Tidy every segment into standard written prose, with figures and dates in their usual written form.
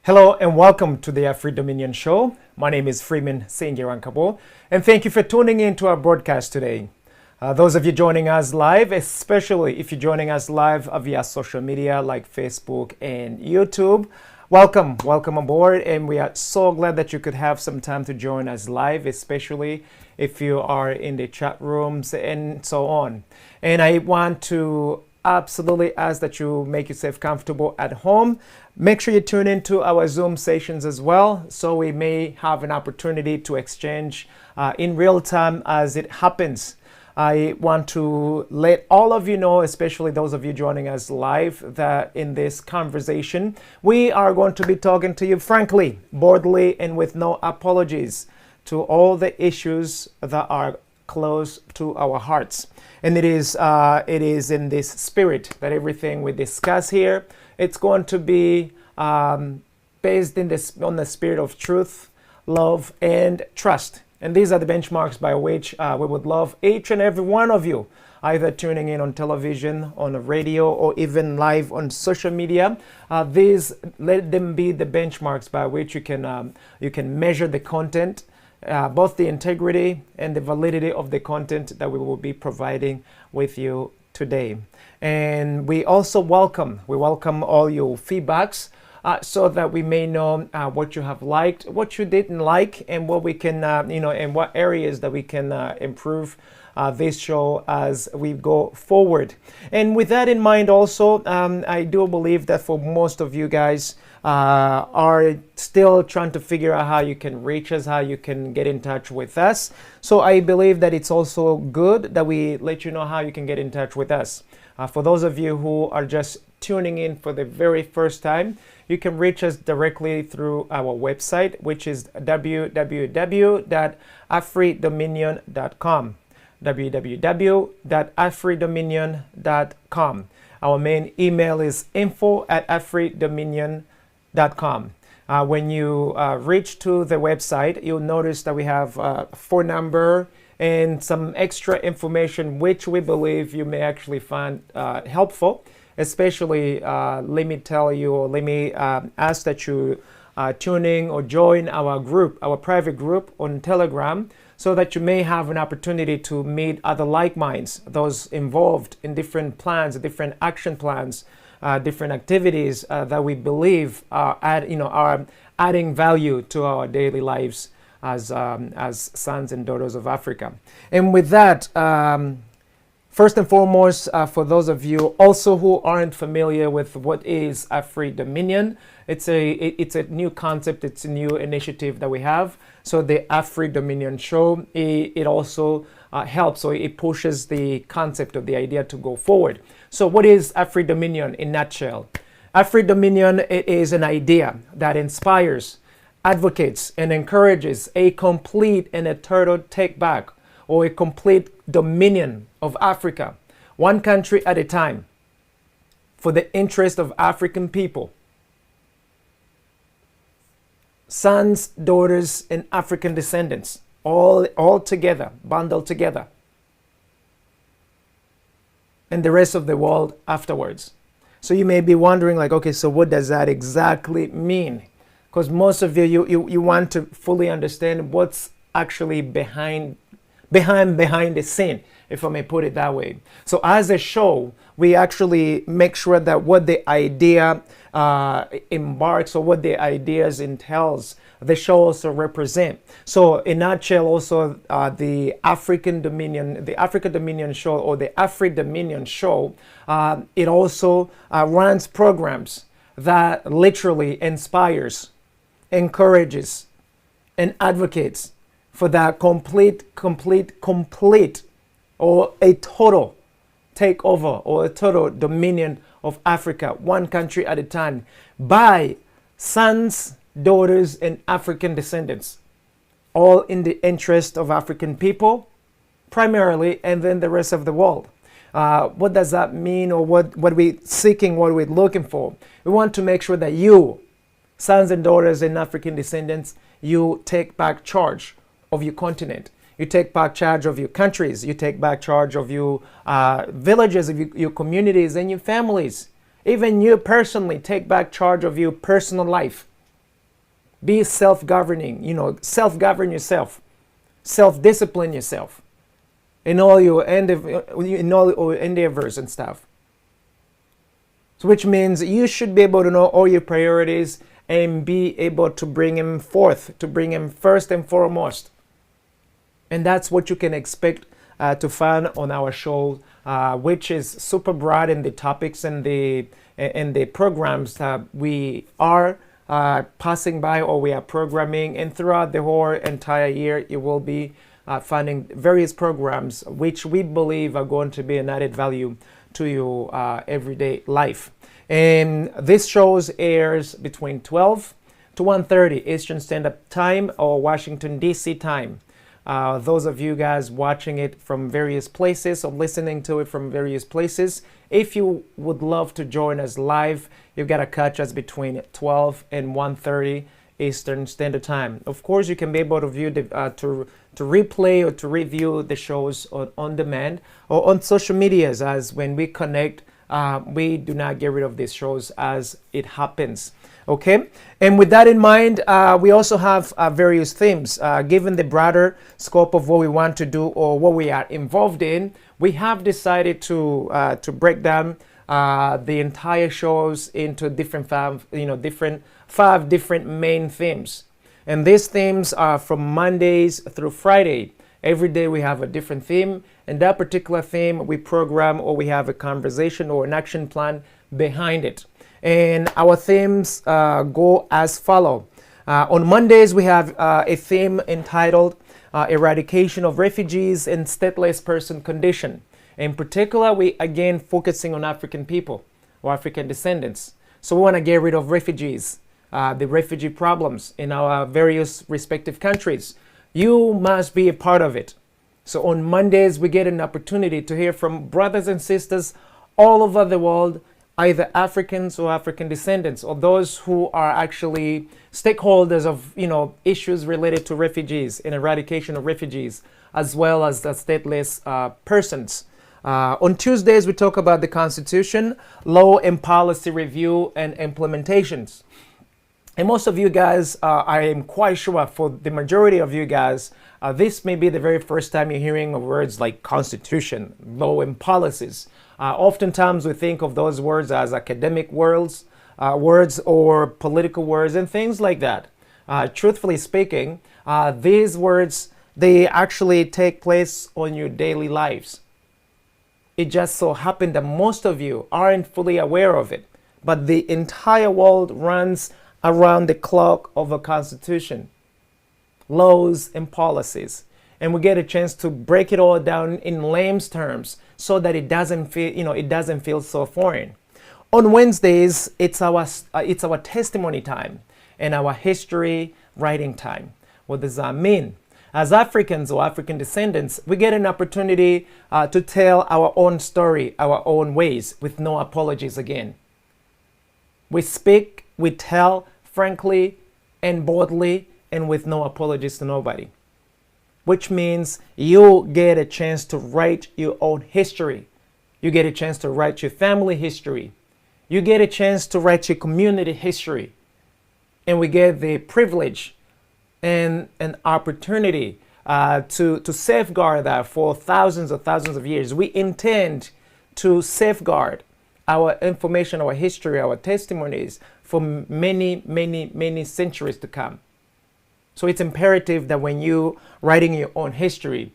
Hello and welcome to the Free Dominion Show. My name is Freeman Singirankabo, and thank you for tuning in to our broadcast today. Those of you joining us live, especially if you're joining us live via social media like Facebook and YouTube, welcome aboard, and we are so glad that you could have some time to join us live, especially if you are in the chat rooms and so on. And I want to absolutely ask that you make yourself comfortable at home. Make sure you tune into our Zoom sessions as well, so we may have an opportunity to exchange in real time as it happens. I want to let all of you know, especially those of you joining us live, that in this conversation, we are going to be talking to you frankly, boldly, and with no apologies to all the issues that are close to our hearts. And it is in this spirit that everything we discuss here, it's going to be based on the spirit of truth, love, and trust. And these are the benchmarks by which we would love each and every one of you, either tuning in on television, on the radio, or even live on social media. These, let them be the benchmarks by which you can measure the content, both the integrity and the validity of the content that we will be providing with you today. And we also welcome all your feedbacks so that we may know what you have liked, what you didn't like, and what we can, and what areas that we can improve this show as we go forward. And with that in mind also, I do believe that for most of you guys are still trying to figure out how you can reach us, how you can get in touch with us. So I believe that it's also good that we let you know how you can get in touch with us. For those of you who are just tuning in for the very first time, you can reach us directly through our website, which is www.afridominion.com. www.afridominion.com. Our main email is info@afridominion.com. When you reach to the website, you'll notice that we have a phone number and some extra information which we believe you may actually find helpful. Especially, let me tell you, or let me ask that you tune in or join our group, our private group on Telegram, so that you may have an opportunity to meet other like minds, those involved in different plans, different action plans, different activities that we believe are adding value to our daily lives as sons and daughters of Africa. And with that, first and foremost, for those of you also who aren't familiar with what is Free Dominion, it's a new concept, it's a new initiative that we have. So the Free Dominion Show, it also helps, so it pushes the concept of the idea to go forward. So what is Free Dominion in a nutshell? Free Dominion, it is an idea that inspires, advocates, and encourages a complete and a total take back, or a complete dominion of Africa, one country at a time, for the interest of African people. Sons, daughters, and African descendants, all together, bundled together. And the rest of the world afterwards. So you may be wondering, like, okay, so what does that exactly mean? Because most of you want to fully understand what's actually behind the scene, if I may put it that way. So as a show, we actually make sure that what the idea embarks, or what the ideas entails, the show also represent. So in a nutshell, also the African Dominion Show, or the Free Dominion Show, it also runs programs that literally inspires, encourages, and advocates for that complete, or a total takeover, or a total dominion of Africa, one country at a time, by sons, daughters, and African descendants, all in the interest of African people, primarily, and then the rest of the world. What does that mean, or what we're seeking, what we're looking for? We want to make sure that you, sons and daughters and African descendants, you take back charge of your continent. You take back charge of your countries. You take back charge of your villages, of your communities, and your families. Even you personally take back charge of your personal life. Be self-governing, self-govern yourself, self-discipline yourself in all your endeavors and stuff. So which means you should be able to know all your priorities and be able to bring him forth, to bring him first and foremost. And that's what you can expect to find on our show, which is super broad in the topics and the programs that we are passing by or we are programming. And throughout the whole entire year, you will be finding various programs which we believe are going to be an added value to your everyday life. And this show airs between 12 to 1:30 Eastern Standard Time or Washington, D.C. time. Those of you guys watching it from various places or listening to it from various places, if you would love to join us live, you've got to catch us between 12 and 1:30 Eastern Standard Time. Of course, you can be able to view to replay or to review the shows on demand or on social medias, as when we connect, we do not get rid of these shows as it happens. Okay, and with that in mind, we also have various themes. Given the broader scope of what we want to do or what we are involved in, we have decided to break down the entire shows into different five different main themes. And these themes are from Mondays through Friday. Every day we have a different theme, and that particular theme we program or we have a conversation or an action plan behind it. And our themes go as follow. On Mondays, we have a theme entitled Eradication of Refugees and Stateless Person Condition. In particular, we again focusing on African people or African descendants. So we want to get rid of refugees, the refugee problems in our various respective countries. You must be a part of it. So on Mondays, we get an opportunity to hear from brothers and sisters all over the world, either Africans or African descendants, or those who are actually stakeholders of issues related to refugees and eradication of refugees, as well as the stateless persons. On Tuesdays, we talk about the Constitution, law and policy review and implementations. And most of you guys, I am quite sure for the majority of you guys, this may be the very first time you're hearing of words like Constitution, law and policies. Oftentimes we think of those words as academic words or political words and things like that. Truthfully speaking, these words, they actually take place on your daily lives. It just so happened that most of you aren't fully aware of it, but the entire world runs around the clock of a constitution, laws and policies. And we get a chance to break it all down in layman's terms so that it doesn't feel so foreign. On Wednesdays, it's our testimony time and our history writing time. What does that mean? As Africans or African descendants, we get an opportunity to tell our own story, our own ways, with no apologies again. We speak, we tell frankly and boldly and with no apologies to nobody. Which means you get a chance to write your own history. You get a chance to write your family history. You get a chance to write your community history. And we get the privilege and an opportunity to safeguard that for thousands of years. We intend to safeguard our information, our history, our testimonies for many centuries to come. So it's imperative that when you writing your own history,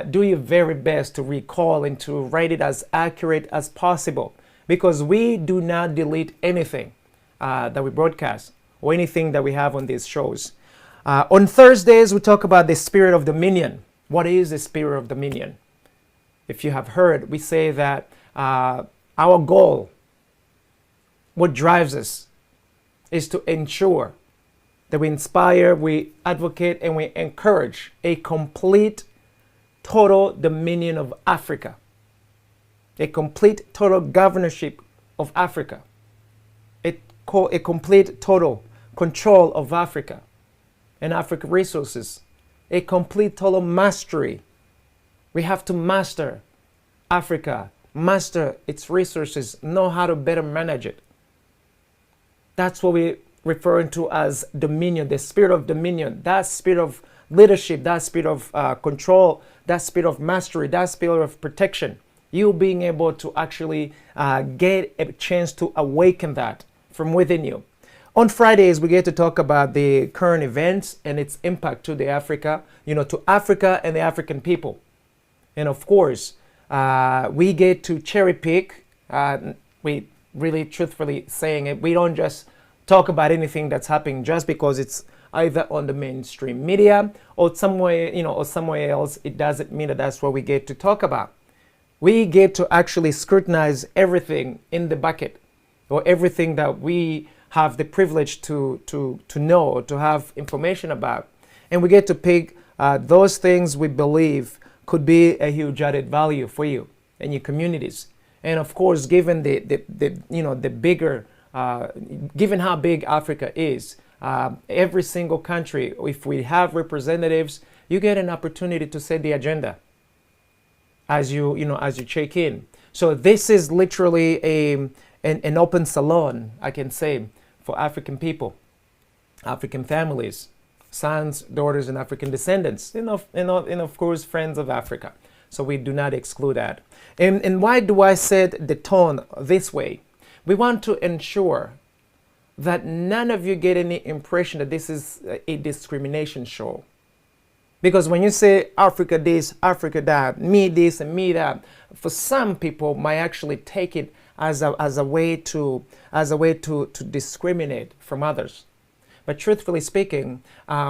do your very best to recall and to write it as accurate as possible, because we do not delete anything that we broadcast or anything that we have on these shows. On Thursdays, we talk about the spirit of dominion. What is the spirit of dominion? If you have heard, we say that our goal, what drives us, is to ensure that we inspire, we advocate, and we encourage a complete, total dominion of Africa. A complete, total governorship of Africa. A complete, total control of Africa and African resources. A complete, total mastery. We have to master Africa, master its resources, know how to better manage it. That's what we referring to as dominion, the spirit of dominion, that spirit of leadership, that spirit of control, that spirit of mastery, that spirit of protection. You being able to actually get a chance to awaken that from within you. On Fridays, we get to talk about the current events and its impact to the Africa, to Africa and the African people. And of course, we get to cherry pick. We really truthfully saying it. We don't just talk about anything that's happening just because it's either on the mainstream media or somewhere, or somewhere else. It doesn't mean that that's what we get to talk about. We get to actually scrutinize everything in the bucket, or everything that we have the privilege to know, or to have information about. And we get to pick those things we believe could be a huge added value for you and your communities. And of course, given the bigger, given how big Africa is, every single country, if we have representatives, you get an opportunity to set the agenda as you check in. So this is literally an open salon, I can say, for African people, African families, sons, daughters, and African descendants, and of course, friends of Africa. So we do not exclude that. And why do I set the tone this way? We want to ensure that none of you get any impression that this is a discrimination show. Because when you say Africa this, Africa that, me this and me that, for some people might actually take it as a way to discriminate from others. But truthfully speaking,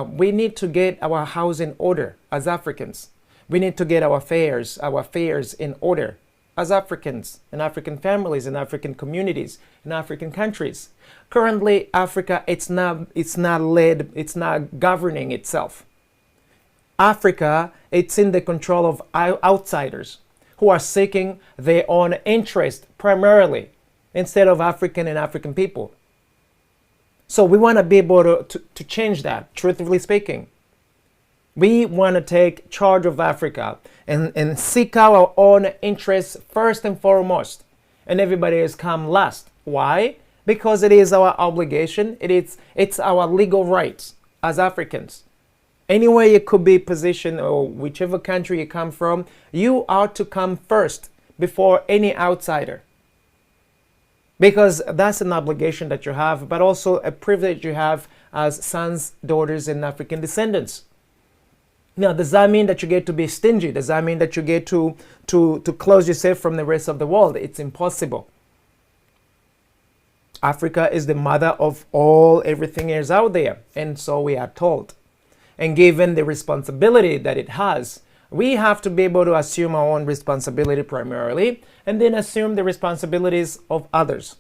we need to get our house in order as Africans. We need to get our affairs in order as Africans and African families and African communities and African countries. Currently, Africa, it's not governing itself. Africa, it's in the control of outsiders who are seeking their own interest primarily instead of African and African people. So we want to be able to change that, truthfully speaking. We want to take charge of Africa and seek our own interests first and foremost. And everybody has come last. Why? Because it is our obligation. It's our legal rights as Africans. Anywhere you could be positioned, or whichever country you come from, you are to come first before any outsider. Because that's an obligation that you have, but also a privilege you have as sons, daughters, and African descendants. Now, does that mean that you get to be stingy? Does that mean that you get to close yourself from the rest of the world? It's impossible. Africa is the mother of everything is out there, and so we are told. And given the responsibility that it has, we have to be able to assume our own responsibility primarily, and then assume the responsibilities of others.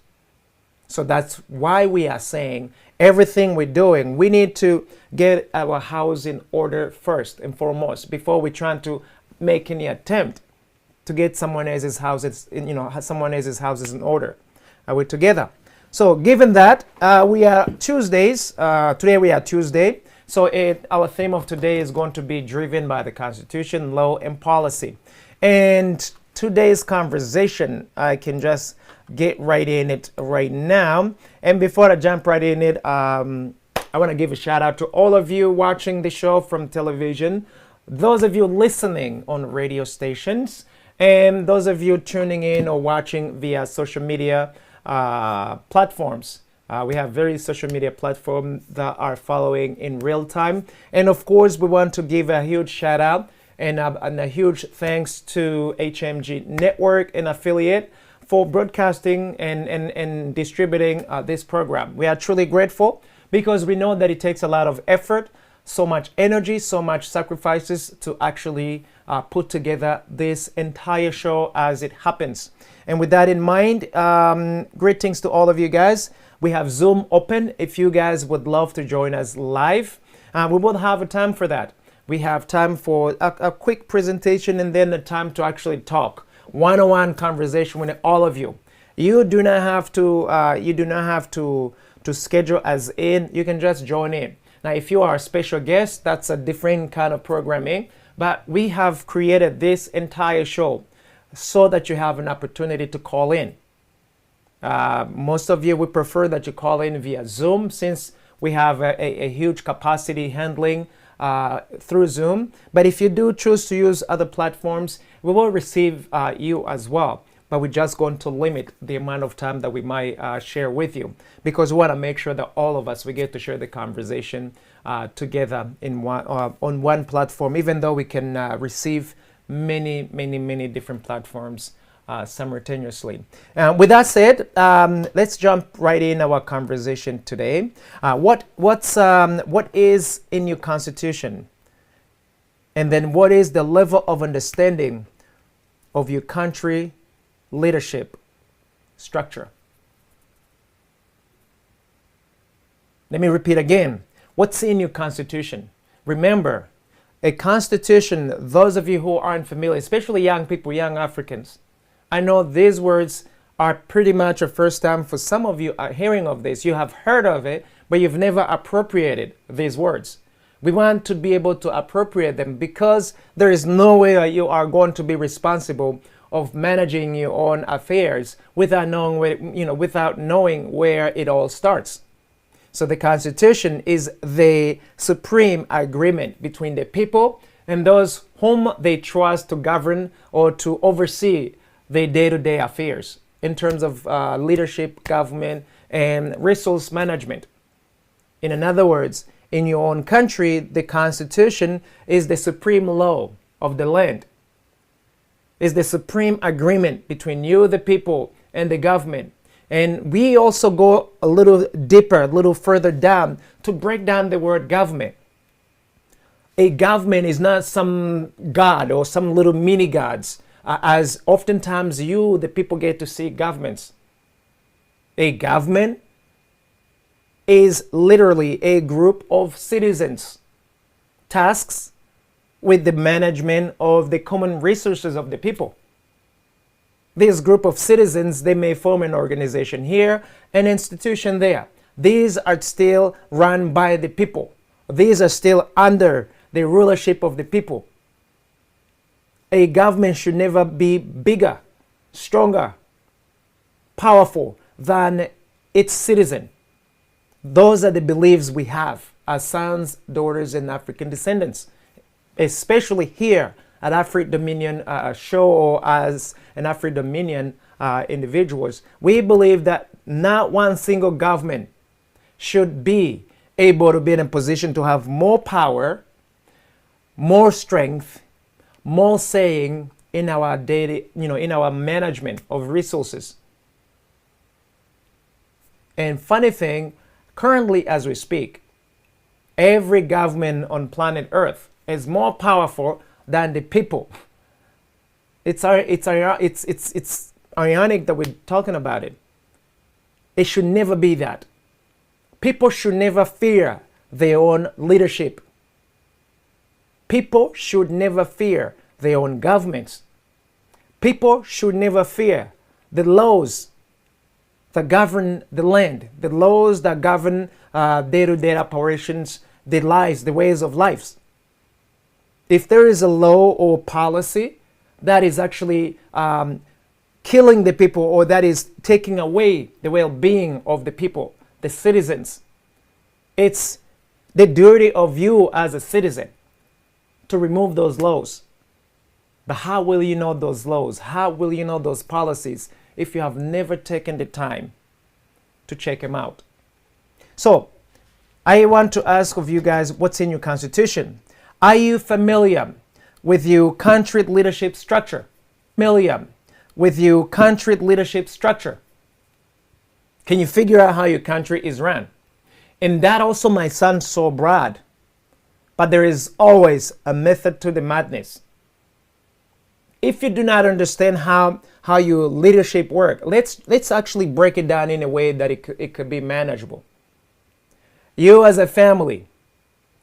So that's why we are saying everything we're doing, we need to get our house in order first and foremost before we try to make any attempt to get someone else's houses, someone else's houses in order. Are we together? So given that, we are Tuesdays. Today we are Tuesday. So our theme of today is going to be driven by the Constitution, law, and policy. And today's conversation, I can just get right in it right now. And before I jump right in it, I want to give a shout out to all of you watching the show from television, those of you listening on radio stations, and those of you tuning in or watching via social media platforms. We have various social media platforms that are following in real time. And of course, we want to give a huge shout out and a huge thanks to HMG Network and affiliate for broadcasting and distributing this program. We are truly grateful because we know that it takes a lot of effort, so much energy, so much sacrifices to actually put together this entire show as it happens. And with that in mind, greetings to all of you guys. We have Zoom open if you guys would love to join us live. We will have a time for that. We have time for a quick presentation and then a time to actually talk. One-on-one conversation with all of you. You do not have to schedule as in. You can just join in. Now, if you are a special guest, that's a different kind of programming. But we have created this entire show so that you have an opportunity to call in. Most of you would prefer that you call in via Zoom, since we have a huge capacity handling through Zoom. But if you do choose to use other platforms, we will receive you as well. But we're just going to limit the amount of time that we might share with you, because we want to make sure that all of us, we get to share the conversation together in on one platform, even though we can receive many different platforms simultaneously. With that said, let's jump right in our conversation today. What is in your constitution? And then what is the level of understanding of your country leadership structure? Let me repeat again. What's in your constitution? Remember, a constitution, those of you who aren't familiar, especially young people, young Africans, I know these words are pretty much a first time for some of you are hearing of this. You have heard of it, but you've never appropriated these words. We want to be able to appropriate them, because there is no way that you are going to be responsible of managing your own affairs without knowing where it all starts. So the Constitution is the supreme agreement between the people and those whom they trust to govern or to oversee their day-to-day affairs in terms of leadership, government, and resource management. In other words, in your own country, the Constitution is the supreme law of the land. Is the supreme agreement between you, the people, and the government. And we also go a little deeper, a little further down to break down the word government. A government is not some god or some little mini gods, as oftentimes you, the people, get to see governments. A government is literally a group of citizens, tasks with the management of the common resources of the people. This group of citizens, they may form an organization here, an institution there. These are still run by the people. These are still under the rulership of the people. A government should never be bigger, stronger, powerful than its citizen. Those are the beliefs we have as sons, daughters, and African descendants, especially here at Afro-Dominion show, or as an Afro-Dominion individuals. We believe that not one single government should be able to be in a position to have more power, more strength, more saying in our daily, in our management of resources. And funny thing, currently as we speak, every government on planet Earth is more powerful than the people. It's ironic that we're talking about it. It should never be that. People should never fear their own leadership. People should never fear their own governments. People should never fear the laws that govern the land, the laws that govern day-to-day operations, the lives, the ways of lives. If there is a law or policy that is actually killing the people, or that is taking away the well-being of the people, the citizens, it's the duty of you as a citizen to remove those laws. But how will you know those laws? How will you know those policies if you have never taken the time to check them out? So I want to ask of you guys, what's in your constitution? Are you familiar with your country leadership structure? Familiar with your country leadership structure? Can you figure out how your country is run? And that also might sound so broad, but there is always a method to the madness. If you do not understand how your leadership works, let's actually break it down in a way that it could be manageable. You as a family,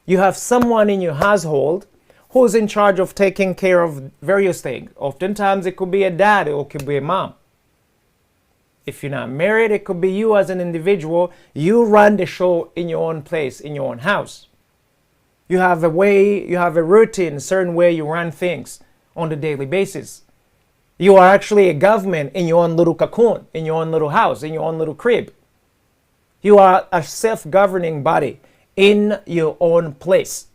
you have someone in your household who's in charge of taking care of various things. Oftentimes it could be a dad, or it could be a mom. If you're not married, it could be you as an individual. You run the show in your own place, in your own house. You have a way, you have a routine, a certain way you run things on a daily basis. You are actually a government in your own little cocoon, in your own little house, in your own little crib. You are a self-governing body in your own place.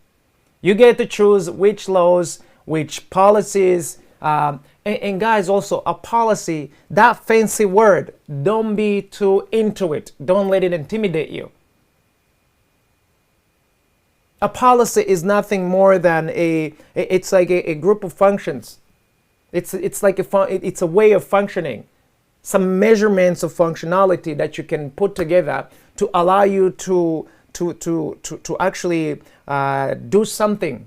You get to choose which laws, which policies, and guys, also a policy, that fancy word, don't be too into it. Don't let it intimidate you. A policy is nothing more than it's like a group of functions. It's a way of functioning. Some measurements of functionality that you can put together to allow you to actually do something.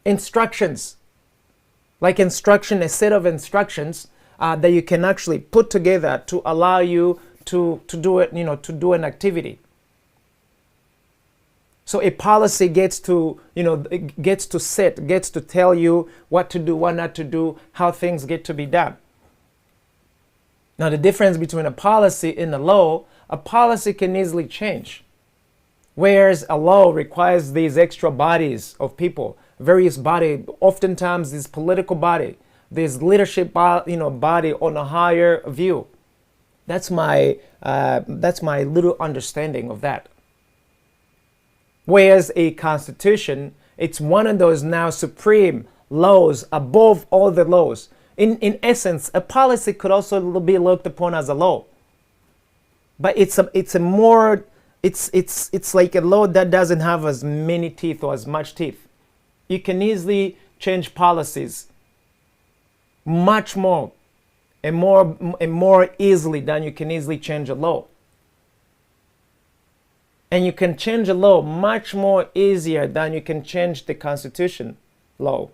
Instructions, like instruction, a set of instructions that you can actually put together to allow you to do it, to do an activity. So a policy gets to tell you what to do, what not to do, how things get to be done. Now, the difference between a policy and a law, a policy can easily change. Whereas a law requires these extra bodies of people, various body, oftentimes this political body, this leadership body on a higher view. That's my little understanding of that. Whereas a constitution, it's one of those now supreme laws above all the laws. In essence, a policy could also be looked upon as a law, but it's like a law that doesn't have as many teeth or as much teeth. You can easily change policies much more and more easily than you can easily change a law. And you can change a law much more easier than you can change the Constitution law.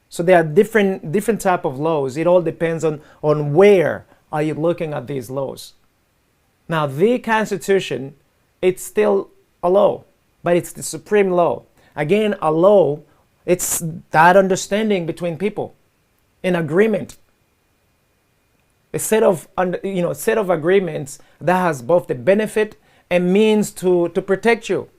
So there are different type of laws. It all depends on where are you looking at these laws. Now, the Constitution, it's still a law, but it's the supreme law. Again, a law, it's that understanding between people, an agreement, a set of agreements that has both the benefit and means to protect you.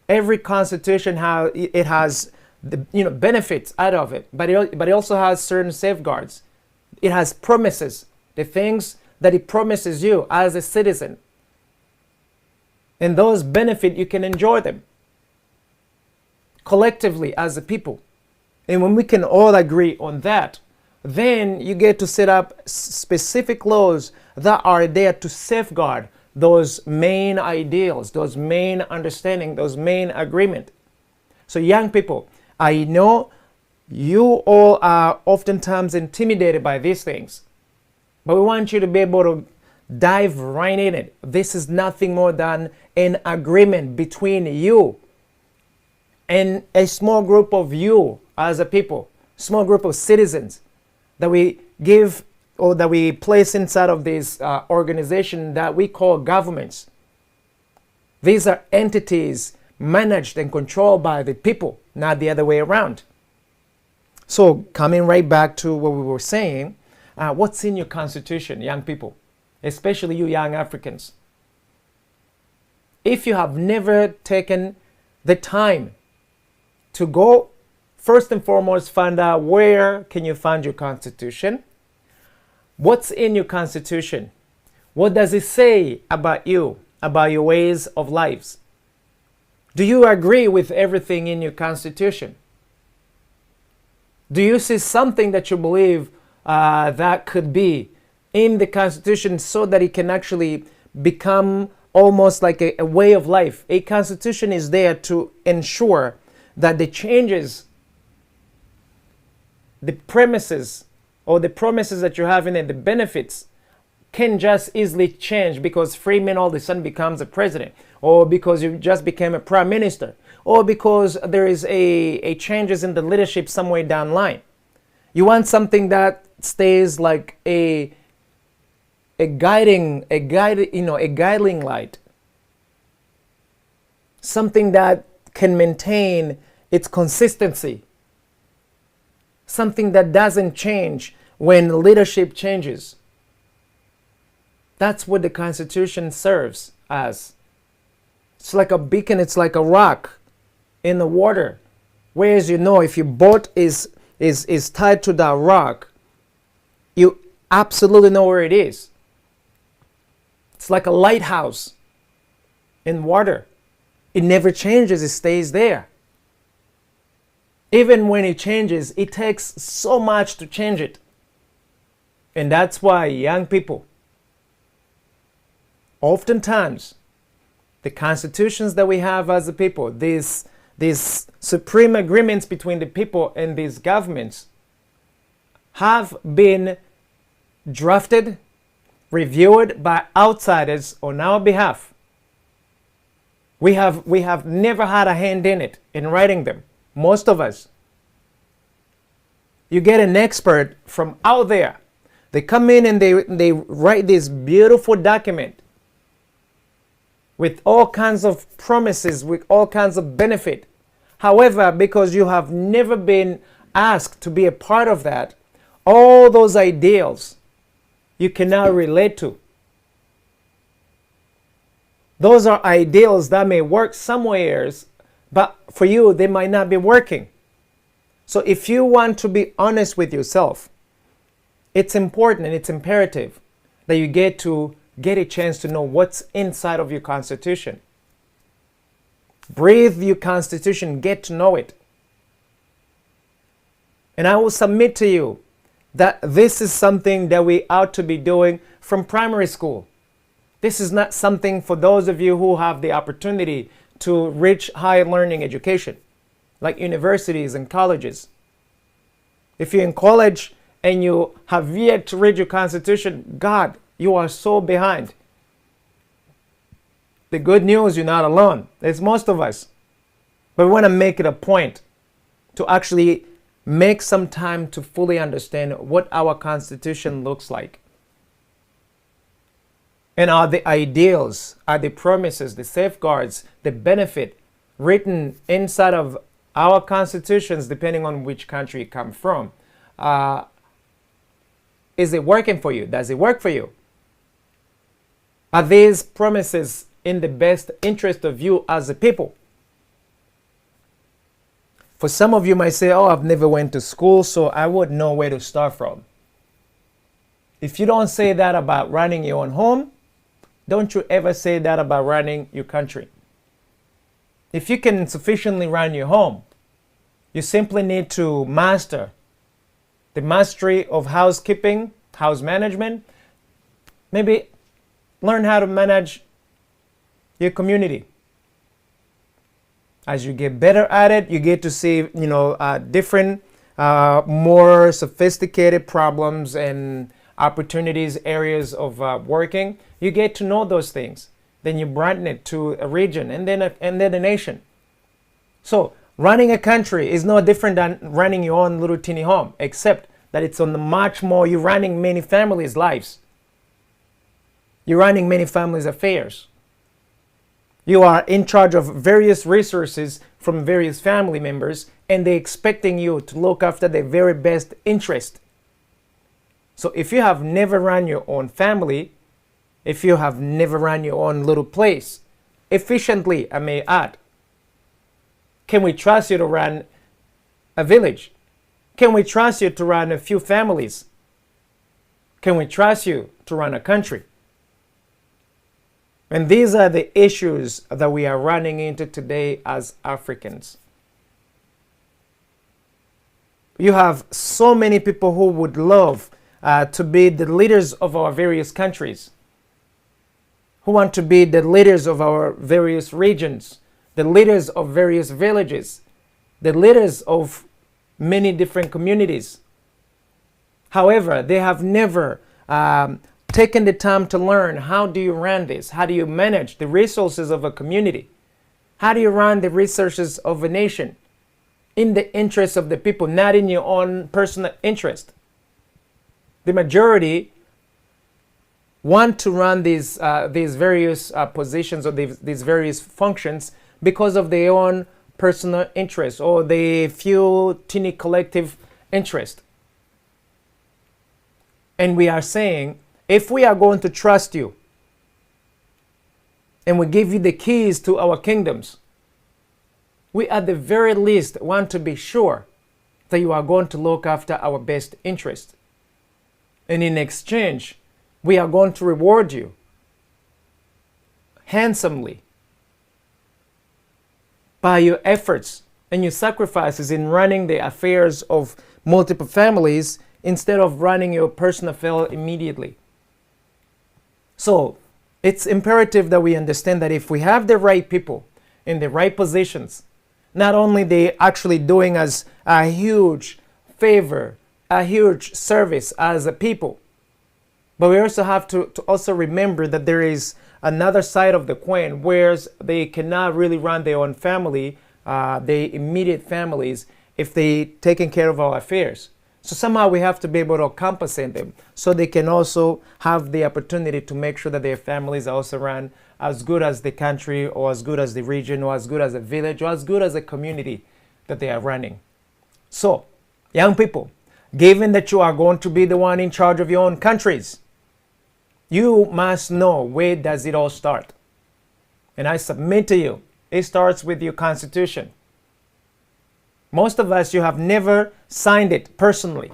Every constitution has the benefits out of it, but it also has certain safeguards. It has promises, the things that it promises you as a citizen. And those benefits, you can enjoy them collectively as a people. And when we can all agree on that, then you get to set up specific laws that are there to safeguard those main ideals, those main understanding, those main agreement. So young people, I know you all are oftentimes intimidated by these things, but we want you to be able to dive right in it. This is nothing more than an agreement between you and a small group of you as a people, small group of citizens that we give or that we place inside of this organization that we call governments. These are entities managed and controlled by the people, not the other way around. So coming right back to what we were saying, what's in your constitution, young people, especially you young Africans? If you have never taken the time to go, first and foremost, find out where can you find your constitution. What's in your constitution? What does it say about you, about your ways of lives? Do you agree with everything in your constitution? Do you see something that you believe that could be in the constitution so that it can actually become almost like a way of life? A constitution is there to ensure that the changes, the premises or the promises that you have in it, the benefits, can just easily change because Freeman all of a sudden becomes a president, or because you just became a prime minister, or because there is a changes in the leadership somewhere down the line. You want something that stays like a guiding light, something that can maintain its consistency, something that doesn't change when leadership changes. That's what the Constitution serves as. It's like a beacon, it's like a rock in the water Whereas if your boat is tied to that rock, you absolutely know where it is. It's like a lighthouse in water. It never changes, it stays there. Even when it changes, it takes so much to change it. And that's why young people, oftentimes, the constitutions that we have as a people, these supreme agreements between the people and these governments, have been drafted, reviewed by outsiders on our behalf. We have never had a hand in it, in writing them. Most of us. You get an expert from out there. They come in and they write this beautiful document with all kinds of promises, with all kinds of benefit. However, because you have never been asked to be a part of that, all those ideals you cannot relate to. Those are ideals that may work somewhere, but for you, they might not be working. So if you want to be honest with yourself, it's important and it's imperative that you get a chance to know what's inside of your Constitution. Breathe your Constitution, get to know it. And I will submit to you that this is something that we ought to be doing from primary school. This is not something for those of you who have the opportunity to reach higher learning education, like universities and colleges. If you're in college and you have yet to read your Constitution, God, you are so behind. The good news, you're not alone. It's most of us. But we want to make it a point to actually make some time to fully understand what our Constitution looks like. And are the ideals, are the promises, the safeguards, the benefit written inside of our constitutions, depending on which country you come from, is it working for you? Does it work for you? Are these promises in the best interest of you as a people? For some of you might say, oh, I've never went to school, so I wouldn't know where to start from. If you don't say that about running your own home, don't you ever say that about running your country. If you can sufficiently run your home, you simply need to master the mastery of housekeeping, house management. Maybe learn how to manage your community. As you get better at it, you get to see, different, more sophisticated problems and opportunities, areas of working. You get to know those things. Then you broaden it to a region and then a nation. So running a country is no different than running your own little teeny home, except that it's on the much more, you're running many families' lives. You're running many families' affairs. You are in charge of various resources from various family members, and they're expecting you to look after their very best interest. So if you have never run your own family, if you have never run your own little place efficiently, I may add, can we trust you to run a village? Can we trust you to run a few families? Can we trust you to run a country? And these are the issues that we are running into today as Africans. You have so many people who would love to be the leaders of our various countries, who want to be the leaders of our various regions, the leaders of various villages, the leaders of many different communities. However, they have never taken the time to learn, how do you run this? How do you manage the resources of a community? How do you run the resources of a nation in the interest of the people, not in your own personal interest? The majority want to run these various positions or these various functions because of their own personal interest or the few teeny collective interest. And we are saying, if we are going to trust you and we give you the keys to our kingdoms, we at the very least want to be sure that you are going to look after our best interest. And in exchange, we are going to reward you handsomely by your efforts and your sacrifices in running the affairs of multiple families instead of running your personal affair immediately. So it's imperative that we understand that if we have the right people in the right positions, not only they actually doing us a huge favor, a huge service as a people, but we also have to also remember that there is another side of the coin where they cannot really run their own family, their immediate families, if they taking care of our affairs. So somehow we have to be able to compensate them so they can also have the opportunity to make sure that their families are also run as good as the country or as good as the region or as good as a village or as good as a community that they are running. So, young people, given that you are going to be the one in charge of your own countries, you must know where does it all start. And I submit to you, it starts with your constitution. Most of us, you have never signed it personally,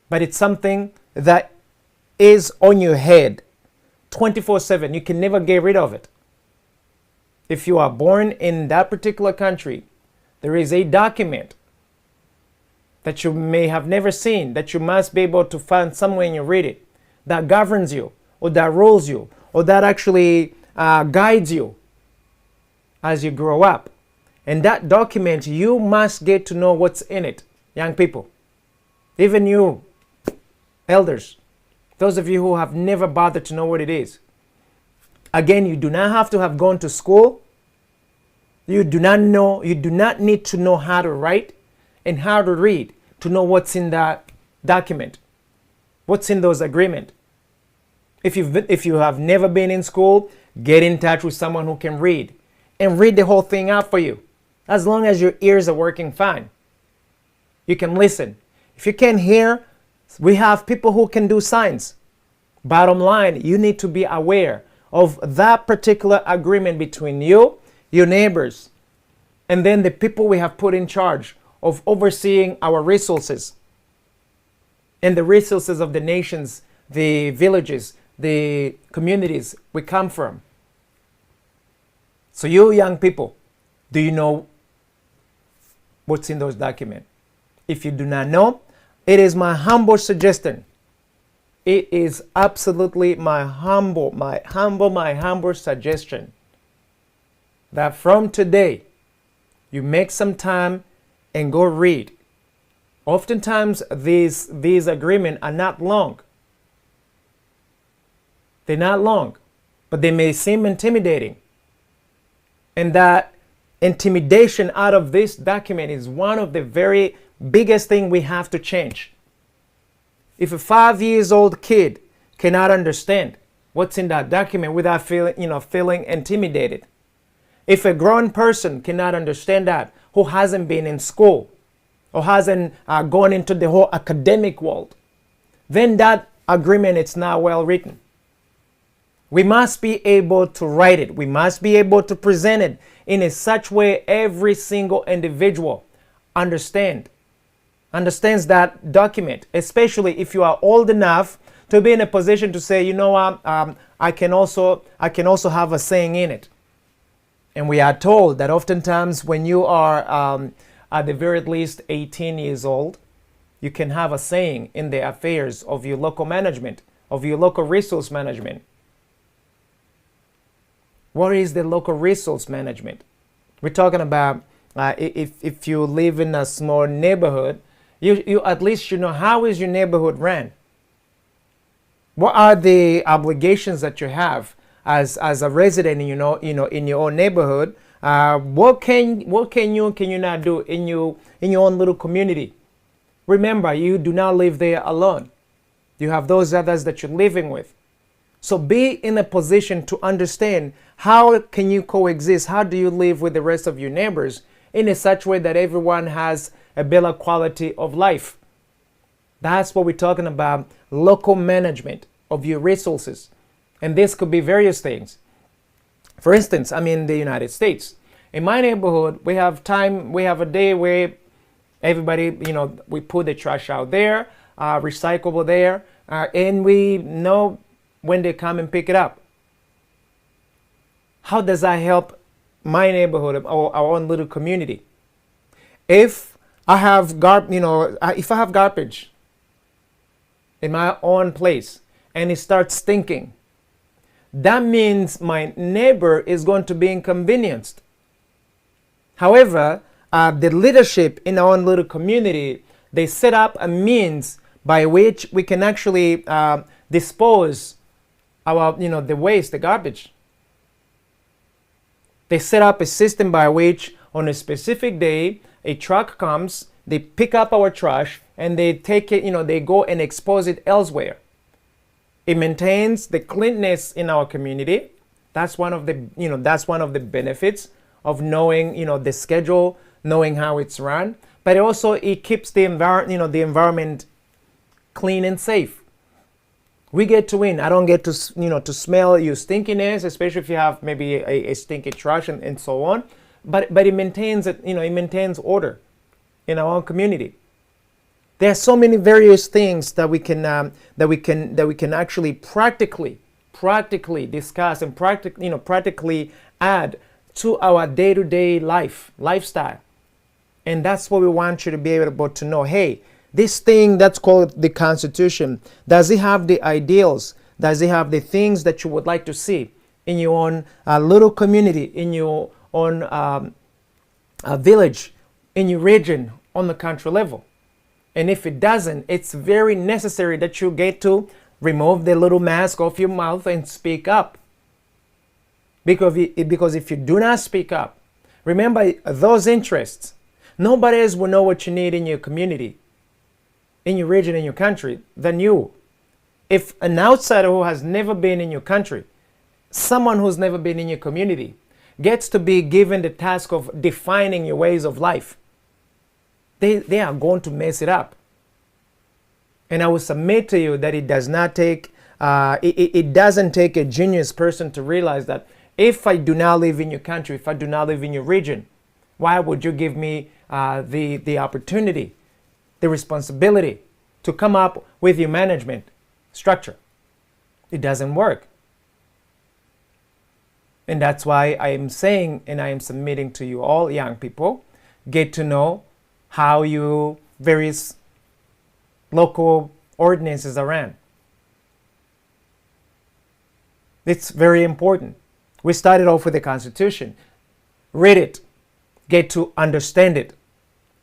but it's something that is on your head 24/7. You can never get rid of it. If you are born in that particular country, there is a document that you may have never seen that you must be able to find somewhere and you read it that governs you or that rules you or that actually guides you as you grow up. And that document, you must get to know what's in it, young people. Even you, elders, those of you who have never bothered to know what it is. Again, you do not have to have gone to school. You do not need to know how to write and how to read to know what's in that document, what's in those agreements. If you have never been in school, get in touch with someone who can read and read the whole thing out for you. As long as your ears are working fine, you can listen. If you can't hear, we have people who can do signs. Bottom line, you need to be aware of that particular agreement between you, your neighbors, and then the people we have put in charge of overseeing our resources and the resources of the nations, the villages, the communities we come from. So you young people, do you know what's in those documents? If you do not know, it is my humble suggestion. It is absolutely my humble suggestion that from today, you make some time and go read. Oftentimes, these agreements are not long. They're not long, but they may seem intimidating. And that intimidation out of this document is one of the very biggest things we have to change. If a 5-year-old kid cannot understand what's in that document without feeling intimidated, if a grown person cannot understand that who hasn't been in school or hasn't gone into the whole academic world, then that agreement is not well written. We must be able to write it. We must be able to present it in a such way every single individual understands that document, especially if you are old enough to be in a position to say, you know what, I can also have a saying in it. And we are told that oftentimes when you are at the very least 18 years old, you can have a saying in the affairs of your local management, of your local resource management. What is the local resource management? We're talking about if you live in a small neighborhood, you at least you know how is your neighborhood ran. What are the obligations that you have as a resident in your own neighborhood? What can you not do in your own little community? Remember, you do not live there alone. You have those others that you're living with. So be in a position to understand how can you coexist, how do you live with the rest of your neighbors in a such way that everyone has a better quality of life. That's what we're talking about, local management of your resources. And this could be various things. For instance, I'm in the United States, In my neighborhood, we have a day where everybody, we put the trash out there, recyclable there, and we know when they come and pick it up. How does that help my neighborhood or our own little community? If I have if I have garbage in my own place and it starts stinking, that means my neighbor is going to be inconvenienced. However, the leadership in our own little community, they set up a means by which we can actually dispose our, the waste, the garbage. They set up a system by which on a specific day, a truck comes, they pick up our trash, and they take it, they go and expose it elsewhere. It maintains the cleanness in our community. That's one of the benefits of knowing, the schedule, knowing how it's run. But it keeps the environment clean and safe. We get to win. I don't get to, to smell your stinkiness, especially if you have maybe a stinky trash and so on. But it maintains it, it maintains order in our own community. There are so many various things that we can actually practically discuss and practically add to our day-to-day lifestyle. And that's what we want you to be able to know. Hey, this thing that's called the Constitution, does it have the ideals? Does it have the things that you would like to see in your own little community, in your own village, in your region, on the country level? And if it doesn't, it's very necessary that you get to remove the little mask off your mouth and speak up. Because if you do not speak up, remember those interests, nobody else will know what you need in your community, in your region, in your country, than you. If an outsider who has never been in your country, someone who's never been in your community, gets to be given the task of defining your ways of life, they are going to mess it up. And I will submit to you that it does not take, it doesn't take a genius person to realize that if I do not live in your country, if I do not live in your region, why would you give me the opportunity, the responsibility to come up with your management structure? It doesn't work. And that's why I am saying, and I am submitting to you all young people, get to know how your various local ordinances are ran. It's very important. We started off with the Constitution. Read it. Get to understand it.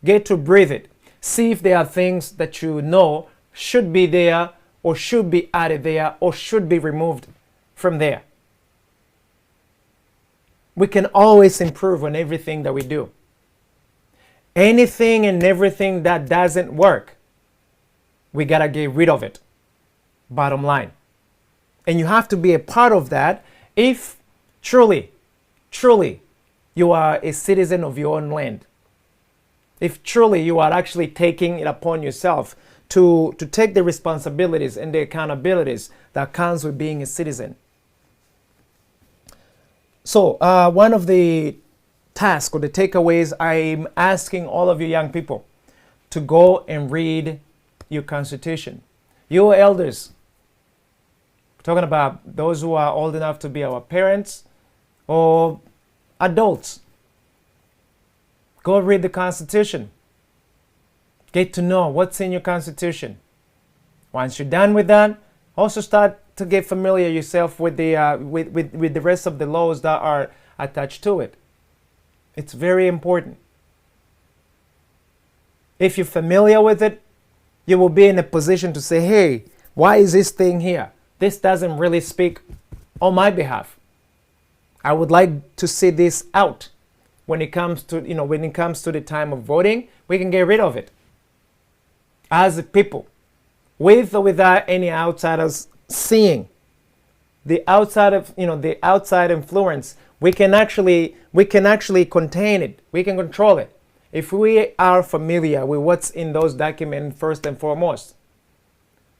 Get to breathe it. See if there are things that you know should be there or should be added there or should be removed from there. We can always improve on everything that we do. Anything and everything that doesn't work, we gotta get rid of it. Bottom line. And you have to be a part of that if truly you are a citizen of your own land. If truly you are actually taking it upon yourself to take the responsibilities and the accountabilities that comes with being a citizen. So one of the tasks or the takeaways, I'm asking all of you young people to go and read your Constitution. Your elders, talking about those who are old enough to be our parents or adults, go read the Constitution. Get to know what's in your Constitution. Once you're done with that, also start to get familiar yourself with the rest of the laws that are attached to it. It's very important. If you're familiar with it, you will be in a position to say, hey, why is this thing here? This doesn't really speak on my behalf. I would like to see this out. When it comes to, the time of voting, we can get rid of it. As a people, with or without any outsiders seeing the outside influence, we can actually contain it. We can control it if we are familiar with what's in those documents first and foremost.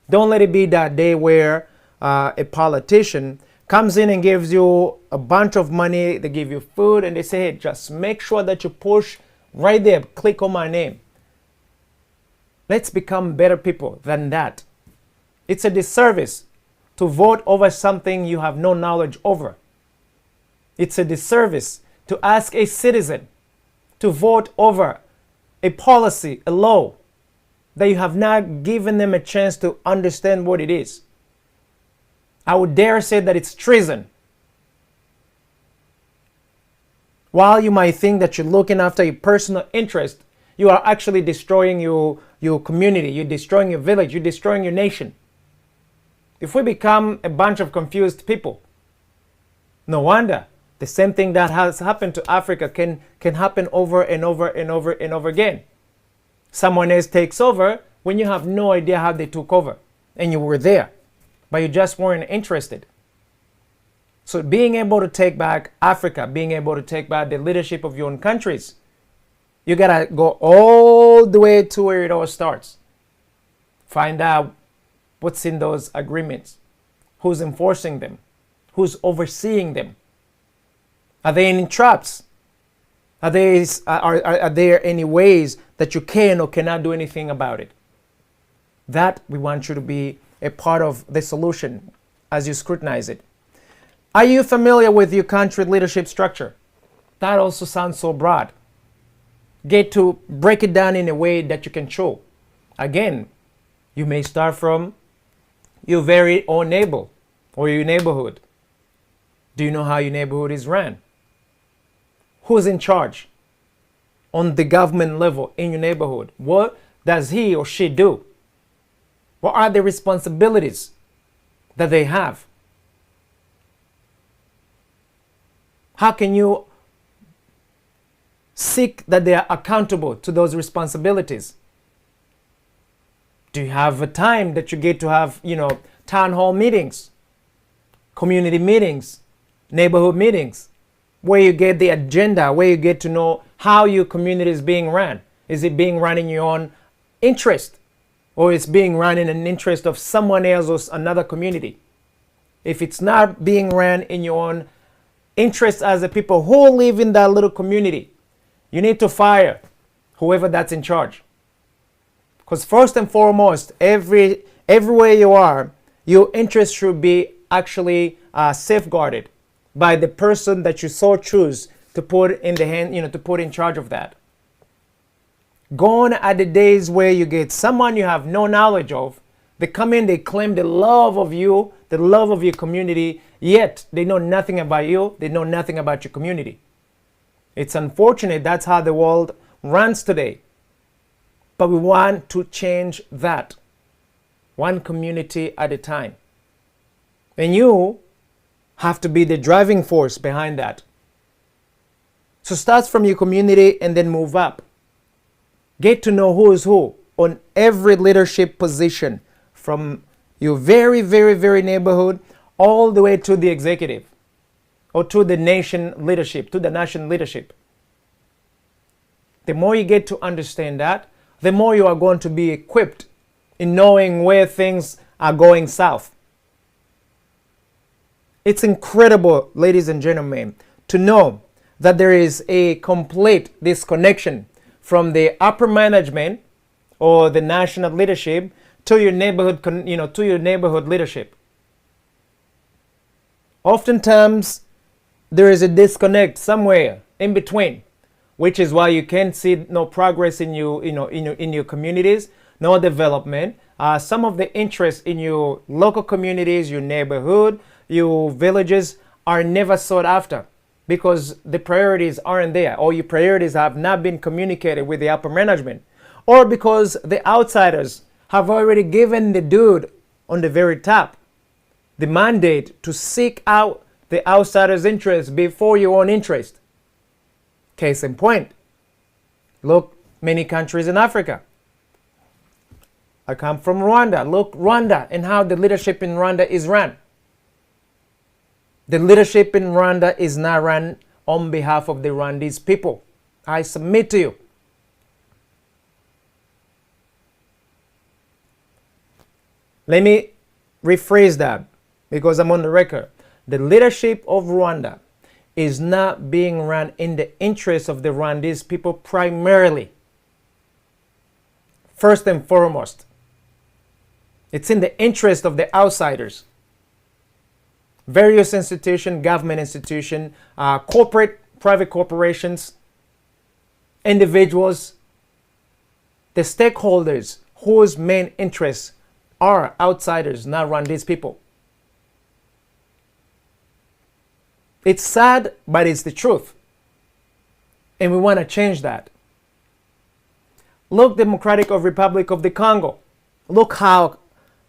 Don't let it be that day where a politician comes in and gives you a bunch of money, they give you food, and they say, hey, just make sure that you push right there, click on my name. Let's become better people than that. It's a disservice to vote over something you have no knowledge over. It's a disservice to ask a citizen to vote over a policy, a law, that you have not given them a chance to understand what it is. I would dare say that it's treason. While you might think that you're looking after your personal interest, you are actually destroying your community, you're destroying your village, you're destroying your nation. If we become a bunch of confused people, no wonder the same thing that has happened to Africa can happen over and over and over and over again. Someone else takes over when you have no idea how they took over, and you were there, but you just weren't interested. So being able to take back Africa, being able to take back the leadership of your own countries, you gotta go all the way to where it all starts. Find out what's in those agreements, who's enforcing them, who's overseeing them. Are they in traps? Are there any ways that you can or cannot do anything about it? That we want you to be a part of the solution as you scrutinize it. Are you familiar with your country leadership structure? That also sounds so broad. Get to break it down in a way that you can show. Again, you may start from your very own neighbor or your neighborhood. Do you know how your neighborhood is ran? Who's in charge on the government level in your neighborhood? What does he or she do? What are the responsibilities that they have? How can you seek that they are accountable to those responsibilities? Do you have a time that you get to have, town hall meetings, community meetings, neighborhood meetings, where you get the agenda, where you get to know how your community is being run? Is it being run in your own interest, or it's being run in an interest of someone else or another community? If it's not being ran in your own interest as the people who live in that little community, you need to fire whoever that's in charge. Because first and foremost, everywhere you are, your interest should be actually safeguarded by the person that you so choose to put in the hand, to put in charge of that. Gone are the days where you get someone you have no knowledge of. They come in, they claim the love of you, the love of your community, yet they know nothing about you, they know nothing about your community. It's unfortunate that's how the world runs today. But we want to change that, one community at a time. And you have to be the driving force behind that. So start from your community and then move up. Get to know who is who on every leadership position, from your very, very, very neighborhood all the way to the executive or to the nation leadership, to the national leadership. The more you get to understand that, the more you are going to be equipped in knowing where things are going south. It's incredible, ladies and gentlemen, to know that there is a complete disconnection from the upper management or the national leadership to your neighborhood, to your neighborhood leadership. Oftentimes, there is a disconnect somewhere in between, which is why you can't see no progress in your communities, no development. Some of the interests in your local communities, your neighborhood, your villages are never sought after because the priorities aren't there, or your priorities have not been communicated with the upper management, or because the outsiders have already given the dude on the very top the mandate to seek out the outsider's interest before your own interest. Case in point, look, many countries in Africa. I come from Rwanda. Look, Rwanda and how the leadership in Rwanda is run. The leadership in Rwanda is not run on behalf of the Rwandese people. I submit to you. Let me rephrase that because I'm on the record. the leadership of Rwanda is not being run in the interest of the Rwandese people primarily. First and foremost, it's in the interest of the outsiders. Various institutions, government institutions, private corporations, individuals, the stakeholders whose main interests are outsiders, not Rwandese people. It's sad, but it's the truth. And we want to change that. Look, Democratic Republic of the Congo. Look how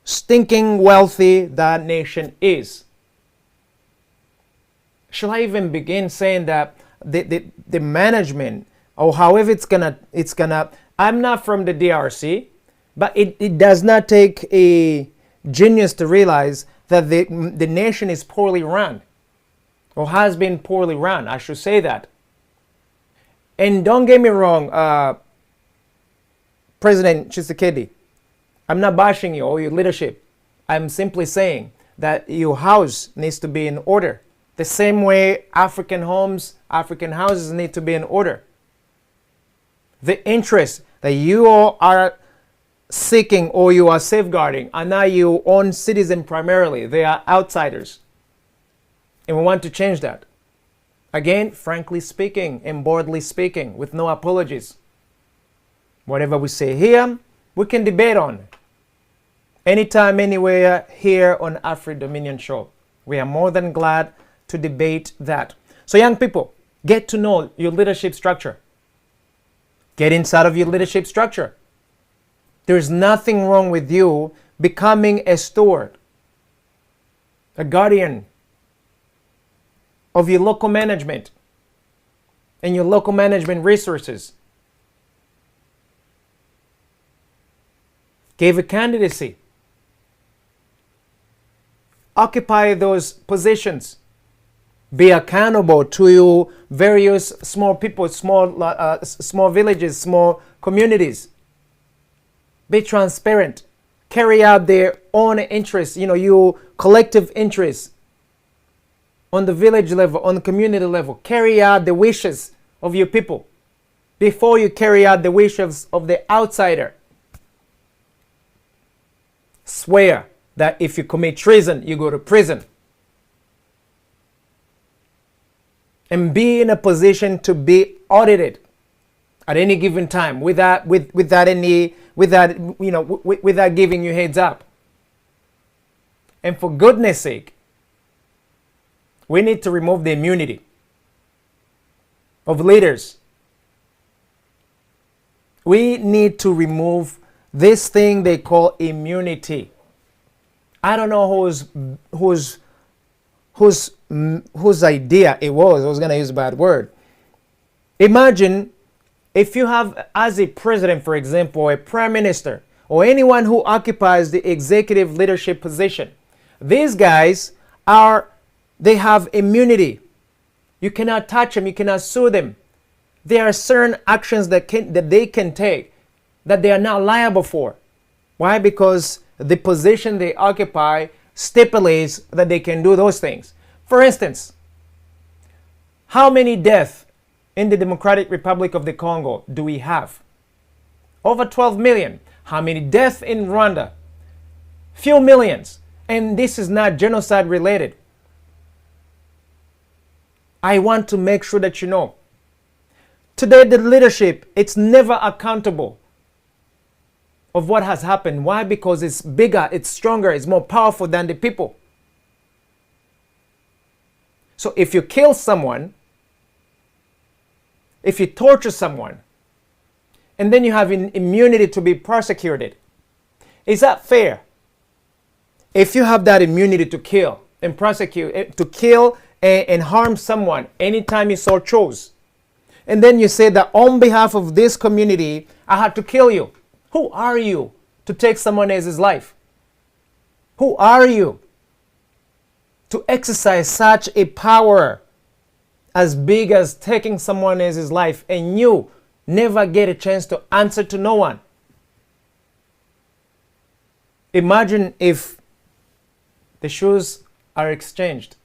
stinking wealthy that nation is. Shall I even begin saying that the management, or however it's gonna, I'm not from the DRC, but it does not take a genius to realize that the nation is poorly run, or has been poorly run, I should say that. And don't get me wrong, President Tshisekedi, I'm not bashing you or your leadership. I'm simply saying that your house needs to be in order. The same way African homes, African houses need to be in order. The interests that you all are seeking or you are safeguarding are not your own citizens primarily. They are outsiders. And we want to change that. Again, frankly speaking and boldly speaking, with no apologies. Whatever we say here, we can debate on. Anytime, anywhere, here on Afri Dominion Show. We are more than glad to debate that. So young people, get to know your leadership structure. Get inside of your leadership structure. There's nothing wrong with you becoming a steward, a guardian of your local management and your local management resources. Give a candidacy. Occupy those positions. Be accountable to your various small people, small villages, small communities. Be transparent. Carry out their own interests, your collective interests on the village level, on the community level. Carry out the wishes of your people before you carry out the wishes of the outsider. Swear that if you commit treason, you go to prison. And be in a position to be audited at any given time without giving you heads up. And for goodness sake, we need to remove the immunity of leaders. We need to remove this thing they call immunity. I don't know whose idea it was. I was going to use a bad word. Imagine if you have, as a president, for example, a prime minister, or anyone who occupies the executive leadership position. These guys they have immunity. You cannot touch them. You cannot sue them. There are certain actions that they can take that they are not liable for. Why? Because the position they occupy stipulates that they can do those things. For instance, how many deaths in the Democratic Republic of the Congo do we have? Over 12 million. How many deaths in Rwanda? Few millions. And this is not genocide related. I want to make sure that you know. Today, the leadership, it's never accountable of what has happened. Why? Because it's bigger, it's stronger, it's more powerful than the people. So if you kill someone, if you torture someone, and then you have immunity to be prosecuted, is that fair? If you have that immunity to kill and prosecute, to kill and harm someone anytime you so chose, and then you say that on behalf of this community, I had to kill you. Who are you to take someone else's life? Who are you to exercise such a power as big as taking someone else's life, and you never get a chance to answer to no one? Imagine if the shoes are exchanged.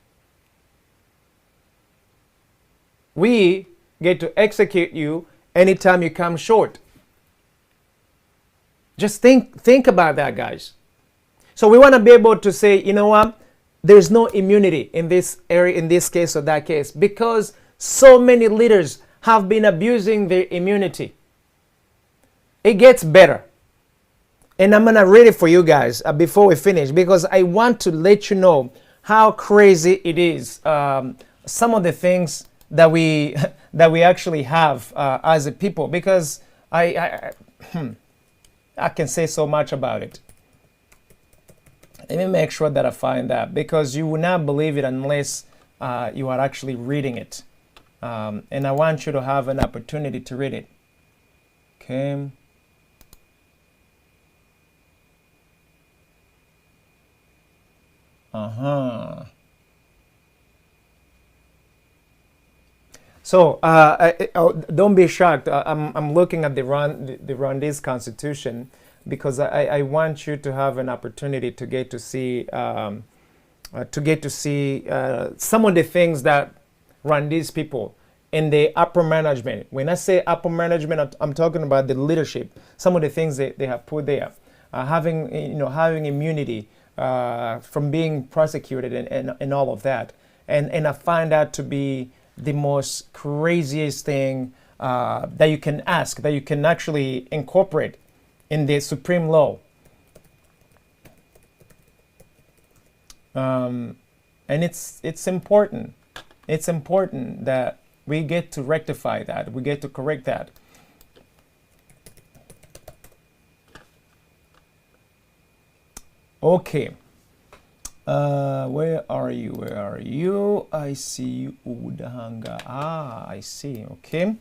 we get to execute you anytime you come short. Just think about that, guys. So we want to be able to say, you know what? There's no immunity in this area, in this case or that case, because so many leaders have been abusing their immunity. It gets better. And I'm going to read it for you guys before we finish, because I want to let you know how crazy it is. Some of the things that we that we actually have as a people, because I can say so much about it. Let me make sure that I find that, because you will not believe it unless you are actually reading it. And I want you to have an opportunity to read it. Okay. So don't be shocked. I'm looking at the Rwandese constitution, because I want you to have an opportunity to get to see some of the things that Rwandese people in the upper management. When I say upper management, I'm talking about the leadership. Some of the things they have put there, having immunity from being prosecuted and all of that, and I find that to be the most craziest thing that you can ask, that you can actually incorporate in the supreme law. And it's important. It's important that we get to rectify that. We get to correct that. Okay. Where are you? Where are you? I see you, Udahanga. Ah, I see. Okay.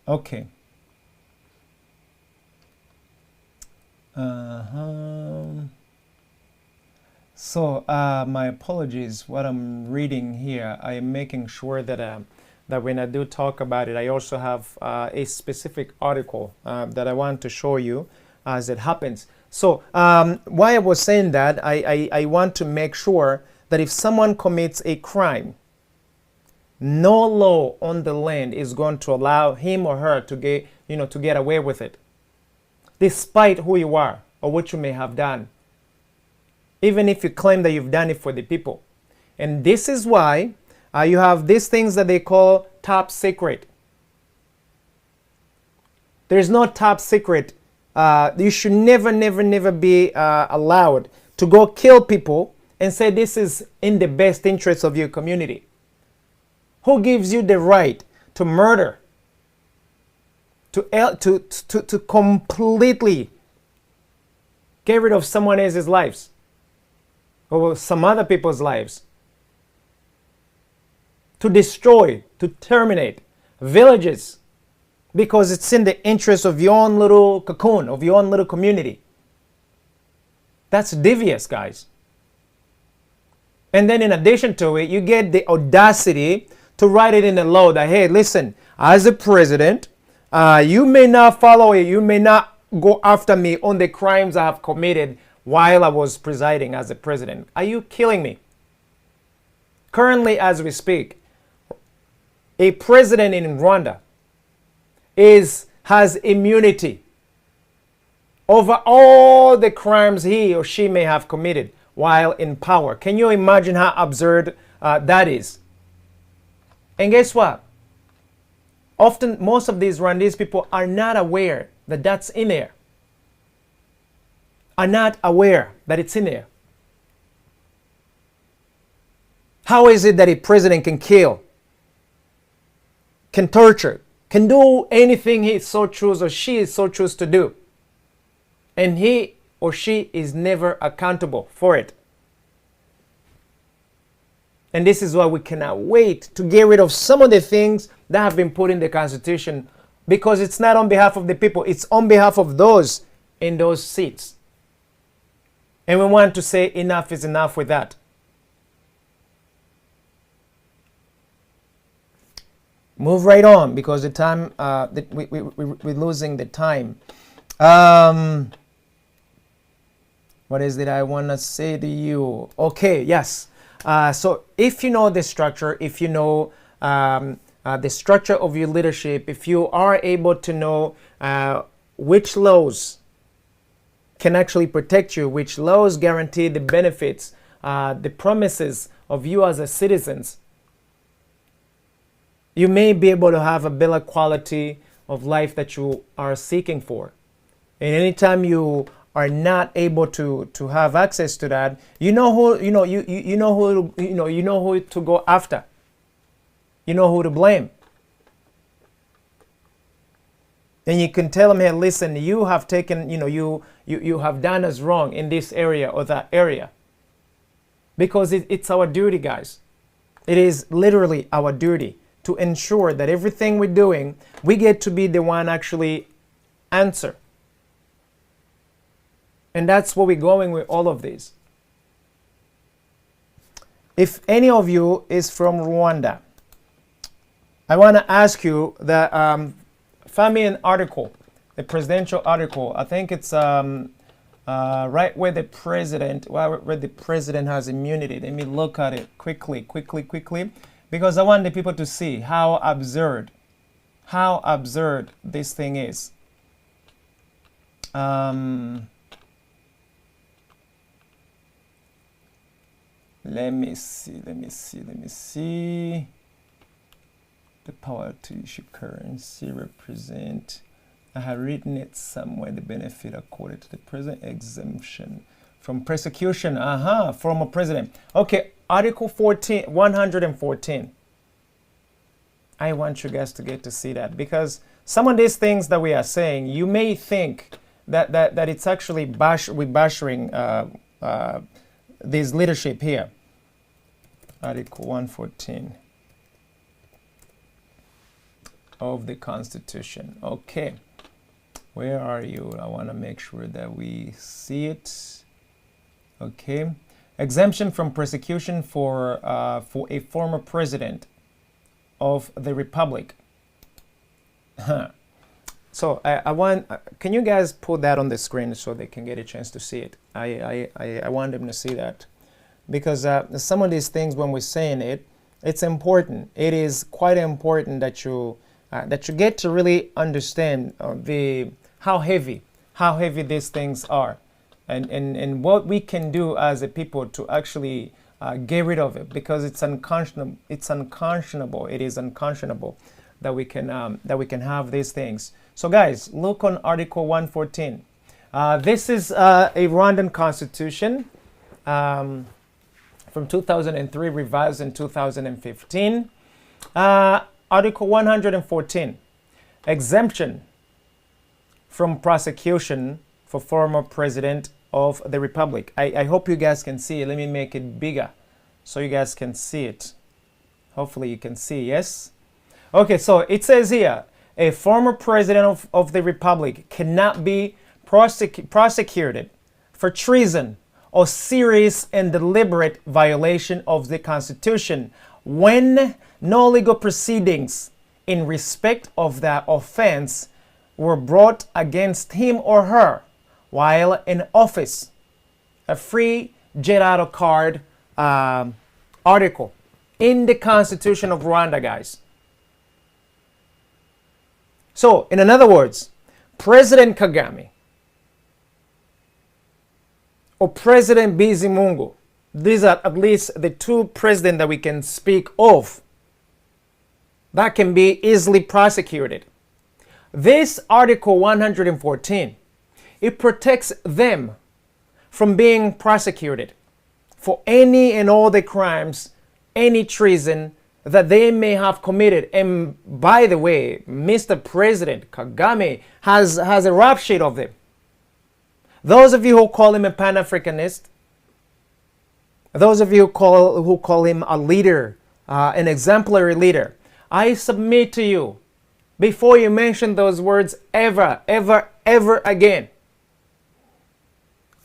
Okay. So my apologies. What I'm reading here, I am making sure that that when I do talk about it, I also have a specific article that I want to show you as it happens. So why I was saying that, I want to make sure that if someone commits a crime, no law on the land is going to allow him or her to get away with it, despite who you are or what you may have done, even if you claim that you've done it for the people. And this is why you have these things that they call top secret. There's no top secret. You should never be allowed to go kill people and say this is in the best interest of your community. Who gives you the right to murder, to completely get rid of someone else's lives or some other people's lives? To destroy, to terminate villages because it's in the interest of your own little cocoon, of your own little community. That's devious, guys. And then in addition to it, you get the audacity to write it in the law that, hey, listen, as a president, you may not follow it, you may not go after me on the crimes I have committed while I was presiding as a president. Are you killing me? Currently, as we speak, a president in Rwanda has immunity over all the crimes he or she may have committed while in power. Can you imagine how absurd that is? And guess what? Often, most of these Rwandese people are not aware that that's in there. Are not aware that it's in there. How is it that a president can kill, can torture, can do anything he so chooses or she is so chooses to do, and he or she is never accountable for it? And this is why we cannot wait to get rid of some of the things that have been put in the Constitution, because it's not on behalf of the people, it's on behalf of those in those seats. And we want to say enough is enough with that. Move right on, because the time, we're losing the time. What is it I want to say to you? Okay, yes. So if you know the structure, if you know the structure of your leadership, if you are able to know which laws can actually protect you, which laws guarantee the benefits, the promises of you as a citizens, you may be able to have a better quality of life that you are seeking for. And anytime you are not able to have access to that, you know who you know who to go after. You know who to blame. And you can tell them, hey, listen, you have taken, you have done us wrong in this area or that area. Because it's our duty, guys. It is literally our duty to ensure that everything we're doing, we get to be the one actually answer. And that's where we're going with all of this. If any of you is from Rwanda, I want to ask you that find me an article, a presidential article. I think it's right where the president has immunity. Let me look at it quickly, because I want the people to see how absurd this thing is. Let me see. The power to issue currency represent. I have written it somewhere. The benefit accorded to the president. Exemption from prosecution. Former president. Okay, Article 114. I want you guys to get to see that, because some of these things that we are saying, you may think that it's actually we're bashing this leadership here. Article 114 of the Constitution. Okay, where are you? I want to make sure that we see it. Okay, exemption from prosecution for a former president of the Republic. So I want, can you guys put that on the screen so they can get a chance to see it? I want them to see that, because some of these things, when we're saying it, it's important. It is quite important that you get to really understand how heavy these things are, and what we can do as a people to actually get rid of it, because it's unconscionable. It is unconscionable that we can have these things. So guys, look on Article 114. This is a Rwandan constitution from 2003, revised in 2015. Article 114, exemption from prosecution for former president of the Republic. I hope you guys can see it. Let me make it bigger so you guys can see it. Hopefully you can see, yes? Okay, so it says here, a former president of the Republic cannot be prosecuted for treason or serious and deliberate violation of the Constitution when no legal proceedings in respect of that offense were brought against him or her while in office. A free jet out of card article in the Constitution of Rwanda, guys. So, in other words, President Kagame or President Bizimungu, these are at least the two presidents that we can speak of that can be easily prosecuted. This Article 114, it protects them from being prosecuted for any and all the crimes, any treason that they may have committed. And by the way, Mr. President Kagame has a rap sheet of them. Those of you who call him a Pan-Africanist, those of you who call him a leader, an exemplary leader, I submit to you, before you mention those words ever again,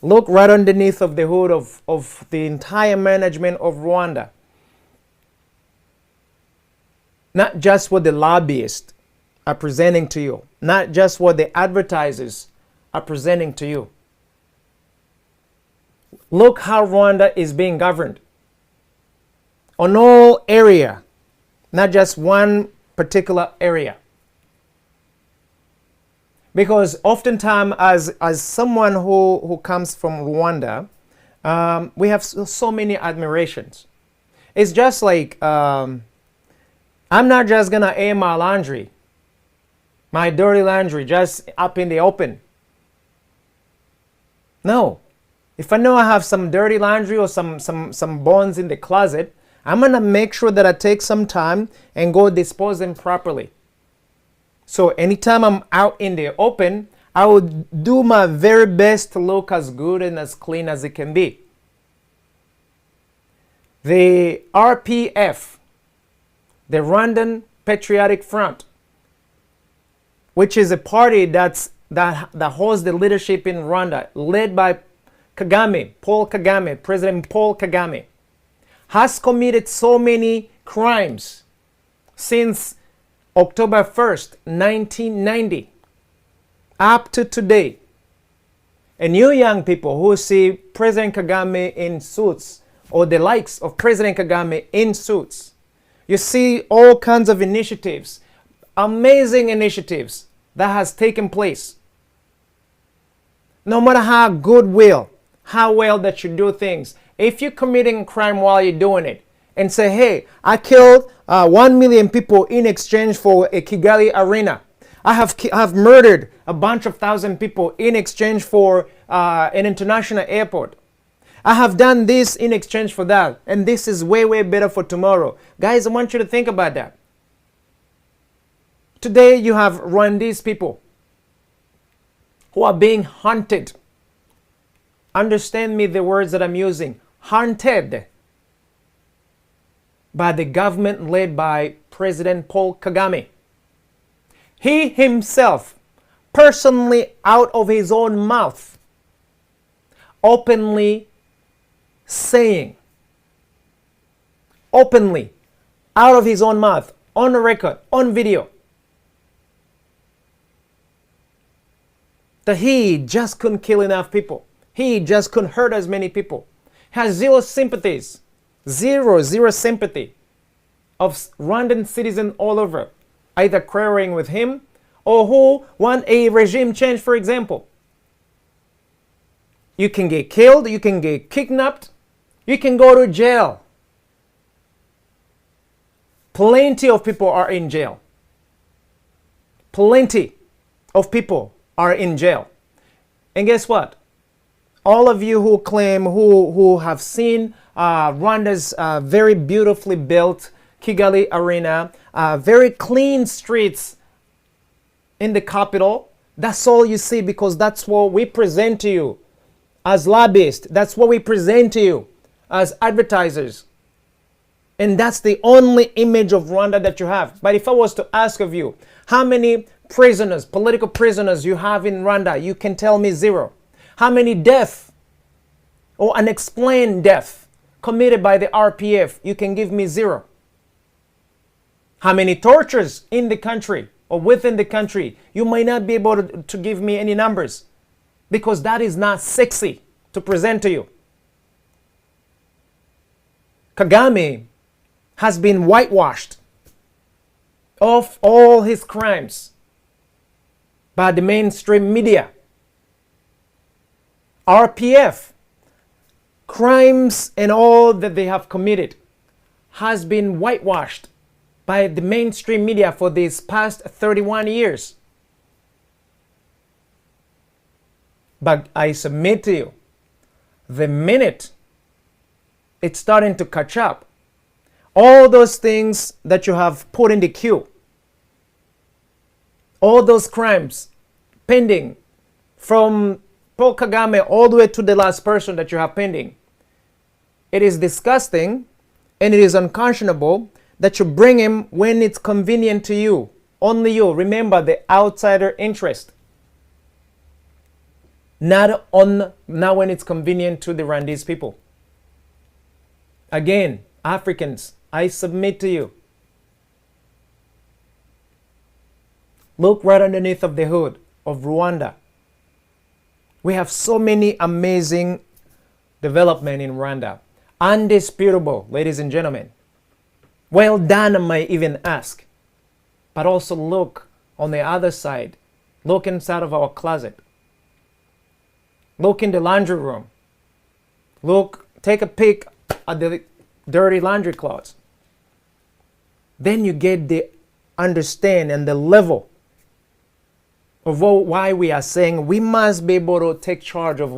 look right underneath of the hood of the entire management of Rwanda. Not just what the lobbyists are presenting to you, not just what the advertisers are presenting to you. Look how Rwanda is being governed. On all area, not just one particular area. Because oftentimes, as someone who comes from Rwanda, we have so many admirations. It's just like, I'm not just going to air my laundry, my dirty laundry, just up in the open. No. If I know I have some dirty laundry or some bones in the closet, I'm going to make sure that I take some time and go dispose them properly. So anytime I'm out in the open, I would do my very best to look as good and as clean as it can be. The RPF, the Rwandan Patriotic Front, which is a party that holds the leadership in Rwanda, led by President Paul Kagame, has committed so many crimes since October 1st, 1990, up to today. And you young people who see President Kagame in suits, or the likes of President Kagame in suits, you see all kinds of initiatives, amazing initiatives that has taken place. No matter how goodwill, how well that you do things, if you're committing crime while you're doing it, and say, hey, I killed 1 million people in exchange for a Kigali arena. I have murdered a bunch of thousand people in exchange for an international airport. I have done this in exchange for that. And this is way, way better for tomorrow. Guys, I want you to think about that. Today you have Rwandese people who are being hunted. Understand me the words that I'm using. Hunted by the government led by President Paul Kagame. He himself, personally out of his own mouth, openly saying, openly, out of his own mouth, on the record, on video, that he just couldn't kill enough people. He just couldn't hurt as many people. Has zero sympathies. Zero sympathy of Rwandan citizens all over, either quarreling with him or who want a regime change, for example. You can get killed, you can get kidnapped, you can go to jail. Plenty of people are in jail. Plenty of people are in jail. And guess what? All of you who claim, who have seen Rwanda's very beautifully built Kigali arena, very clean streets in the capital, that's all you see, because that's what we present to you as lobbyists. That's what we present to you as advertisers. And that's the only image of Rwanda that you have. But if I was to ask of you, how many prisoners, political prisoners you have in Rwanda, you can tell me zero. How many deaths or unexplained death committed by the RPF, you can give me zero. How many tortures in the country or within the country, you might not be able to give me any numbers, because that is not sexy to present to you. Kagame has been whitewashed of all his crimes by the mainstream media. RPF, crimes and all that they have committed has been whitewashed by the mainstream media for these past 31 years. But I submit to you, the minute it's starting to catch up, all those things that you have put in the queue, all those crimes pending from Paul Kagame all the way to the last person that you have pending, it is disgusting and it is unconscionable that you bring him when it's convenient to you. Only you. Remember the outsider interest. Not when it's convenient to the Rwandese people. Again, Africans, I submit to you. Look right underneath of the hood of Rwanda. We have so many amazing development in Rwanda. Undisputable, ladies and gentlemen. Well done, I might even ask. But also look on the other side. Look inside of our closet. Look in the laundry room. Look, take a peek at the dirty laundry clothes. Then you get the understand and the level of why we are saying we must be able to take charge of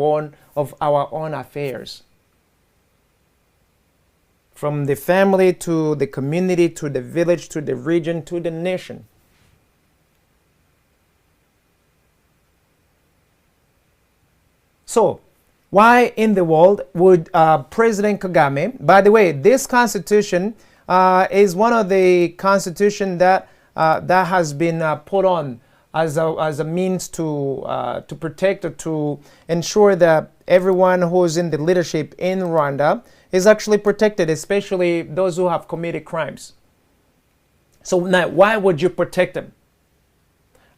our own affairs. From the family to the community to the village to the region to the nation. So, why in the world would President Kagame, by the way, this constitution is one of the constitution that has been put on as a means to protect or to ensure that everyone who's in the leadership in Rwanda is actually protected, especially those who have committed crimes. So now, why would you protect them?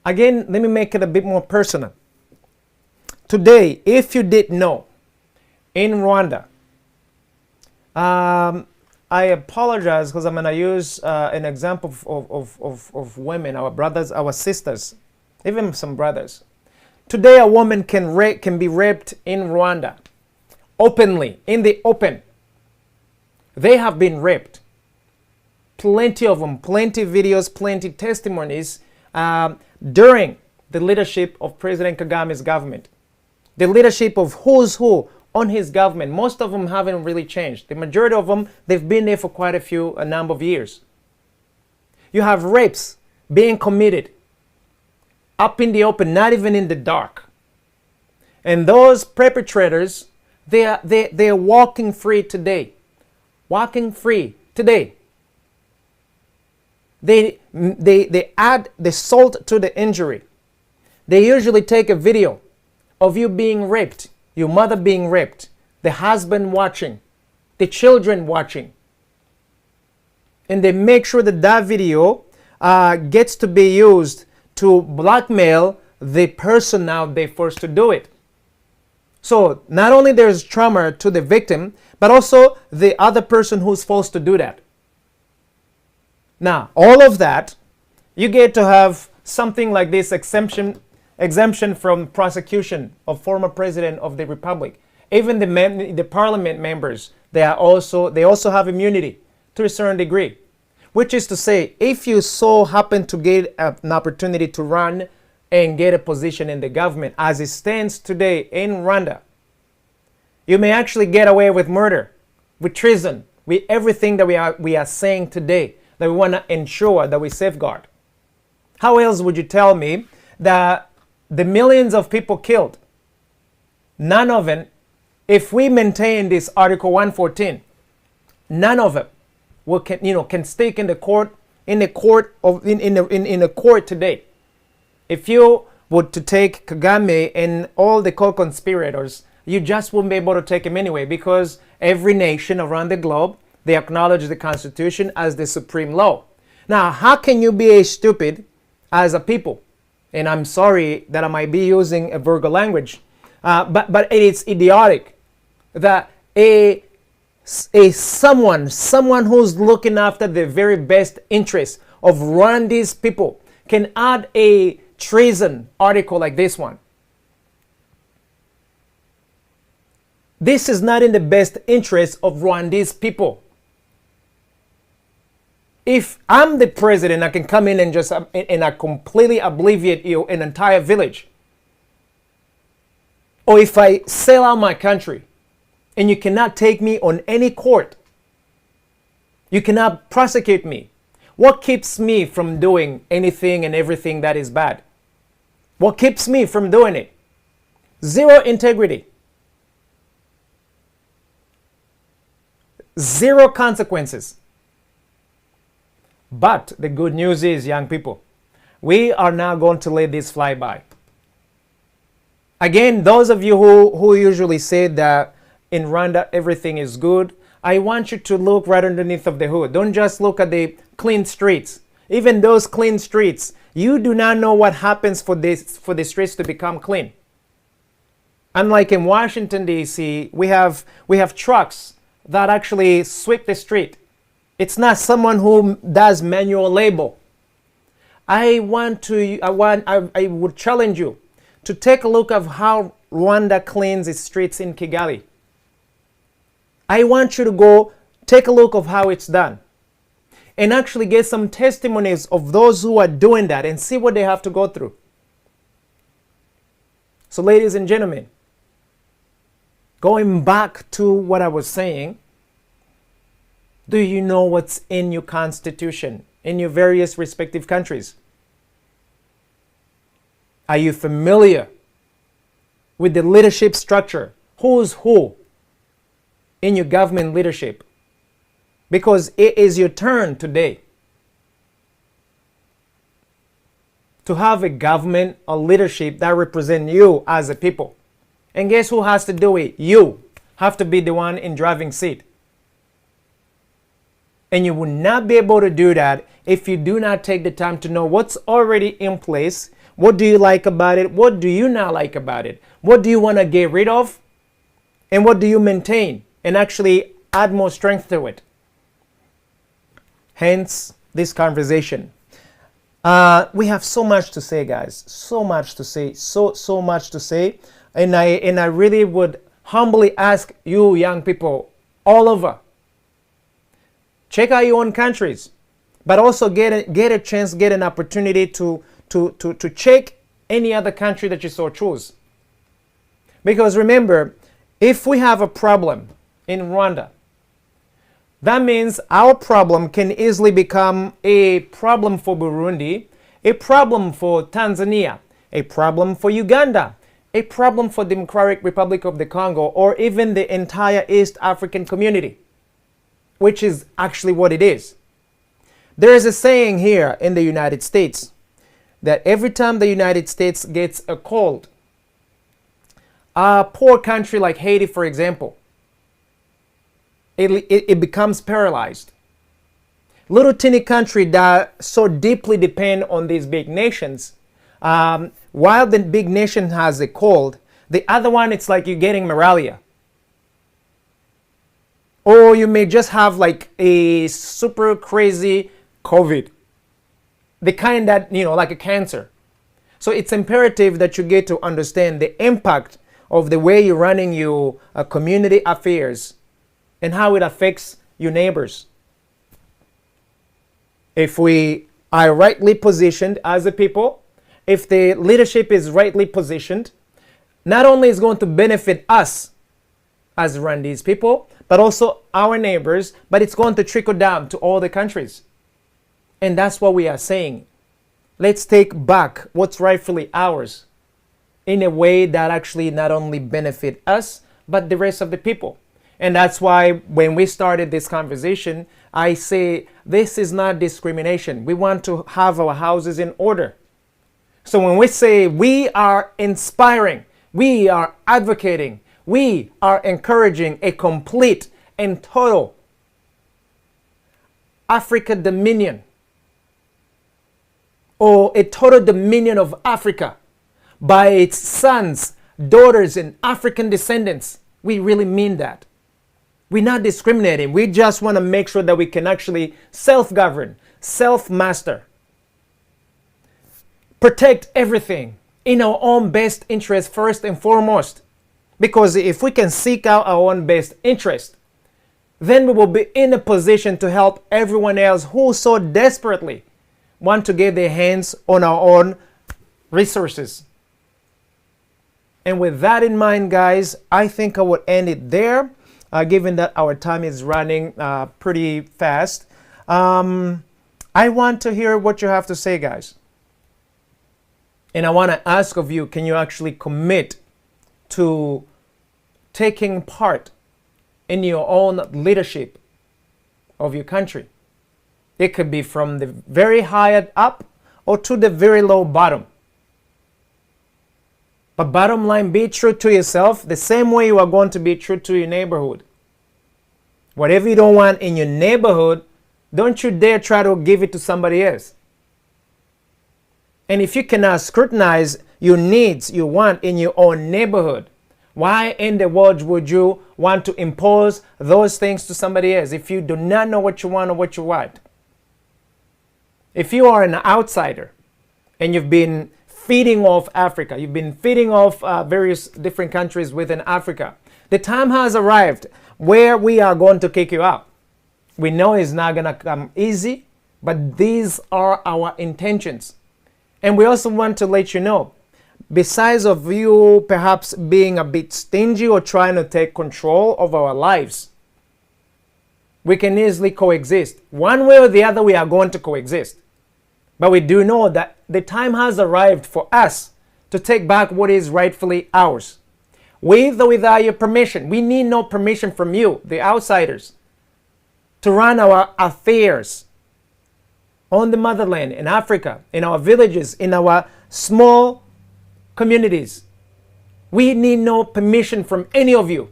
Again, let me make it a bit more personal. Today, if you didn't know, in Rwanda, I apologize because I'm going to use an example of women, our brothers, our sisters, even some brothers. Today, a woman can be raped in Rwanda, openly, in the open. They have been raped. Plenty of them, plenty videos, plenty testimonies during the leadership of President Kagame's government. The leadership of who's who on his government. Most of them haven't really changed. The majority of them, they've been there for quite a number of years. You have rapes being committed up in the open, not even in the dark. And those perpetrators, they're walking free today. Walking free today. They add the salt to the injury. They usually take a video of you being raped, your mother being raped, the husband watching, the children watching. And they make sure that that video gets to be used to blackmail the person now they forced to do it. So not only there's trauma to the victim, but also the other person who's forced to do that. Now, all of that, you get to have something like this exemption from prosecution of former president of the republic. Even the parliament members, they also have immunity to a certain degree. Which is to say, if you so happen to get an opportunity to run and get a position in the government, as it stands today in Rwanda, you may actually get away with murder, with treason, with everything that we are saying today that we want to ensure that we safeguard. How else would you tell me that the millions of people killed, none of them, if we maintain this Article 114, none of them can stick in the court today. If you were to take Kagame and all the co-conspirators, you just wouldn't be able to take him anyway, because every nation around the globe, they acknowledge the Constitution as the supreme law. Now, how can you be stupid as a people? And I'm sorry that I might be using a vulgar language, but it is idiotic that someone who's looking after the very best interests of Rwandese people can add a treason article like this one. This is not in the best interest of Rwandese people. If I'm the president, I can come in and I completely obliviate an entire village. Or if I sell out my country and you cannot take me on any court, you cannot prosecute me. What keeps me from doing anything and everything that is bad? What keeps me from doing it? Zero integrity. Zero consequences. But the good news is, young people, we are now going to let this fly by. Again, those of you who usually say that in Rwanda everything is good, I want you to look right underneath of the hood. Don't just look at the clean streets. Even those clean streets, you do not know what happens for the streets to become clean. Unlike in Washington, D.C., we have trucks that actually sweep the street. It's not someone who does manual labor. I would challenge you to take a look of how Rwanda cleans its streets in Kigali. I want you to go take a look of how it's done and actually get some testimonies of those who are doing that and see what they have to go through. So, ladies and gentlemen, going back to what I was saying, do you know what's in your constitution, in your various respective countries? Are you familiar with the leadership structure? Who's who in your government leadership? Because it is your turn today to have a government, a leadership that represents you as a people. And guess who has to do it? You have to be the one in driving seat. And you will not be able to do that if you do not take the time to know what's already in place. What do you like about it? What do you not like about it? What do you want to get rid of? And what do you maintain and actually add more strength to it? Hence, this conversation. We have so much to say, guys. So much to say. So much to say. And I really would humbly ask you young people all over, check out your own countries, but also get a chance, get an opportunity to check any other country that you so choose. Because remember, if we have a problem in Rwanda, that means our problem can easily become a problem for Burundi, a problem for Tanzania, a problem for Uganda, a problem for Democratic Republic of the Congo, or even the entire East African community, which is actually what it is. There is a saying here in the United States that every time the United States gets a cold, a poor country like Haiti, for example, it becomes paralyzed. Little teeny country that so deeply depend on these big nations, while the big nation has a cold, the other one, it's like you're getting malaria. Or you may just have like a super crazy COVID. The kind that, like a cancer. So it's imperative that you get to understand the impact of the way you're running your community affairs and how it affects your neighbors. If we are rightly positioned as a people, if the leadership is rightly positioned, not only is going to benefit us as Rwandese people, but also our neighbors, but it's going to trickle down to all the countries. And that's what we are saying. Let's take back what's rightfully ours in a way that actually not only benefit us, but the rest of the people. And that's why when we started this conversation, I say this is not discrimination. We want to have our houses in order. So when we say we are inspiring, we are advocating, we are encouraging a complete and total Africa dominion, or a total dominion of Africa by its sons, daughters, and African descendants, we really mean that. We're not discriminating. We just want to make sure that we can actually self-govern, self-master, protect everything in our own best interest first and foremost. Because if we can seek out our own best interest, then we will be in a position to help everyone else who so desperately want to get their hands on our own resources. And with that in mind, guys, I think I would end it there, given that our time is running pretty fast. I want to hear what you have to say, guys. And I want to ask of you, can you actually commit to taking part in your own leadership of your country? It could be from the very high up or to the very low bottom. But bottom line, be true to yourself the same way you are going to be true to your neighborhood. Whatever you don't want in your neighborhood, don't you dare try to give it to somebody else. And if you cannot scrutinize your needs, you want in your own neighborhood, Why in the world would you want to impose those things to somebody else if you do not know what you want or what you want? If you are an outsider and you've been feeding off Africa, you've been feeding off various different countries within Africa, the time has arrived where we are going to kick you out. We know it's not going to come easy, but these are our intentions. And we also want to let you know, besides of you perhaps being a bit stingy or trying to take control of our lives, we can easily coexist. One way or the other, we are going to coexist. But we do know that the time has arrived for us to take back what is rightfully ours. With or without your permission. We need no permission from you, the outsiders, to run our affairs on the motherland, in Africa, in our villages, in our small communities. We need no permission from any of you.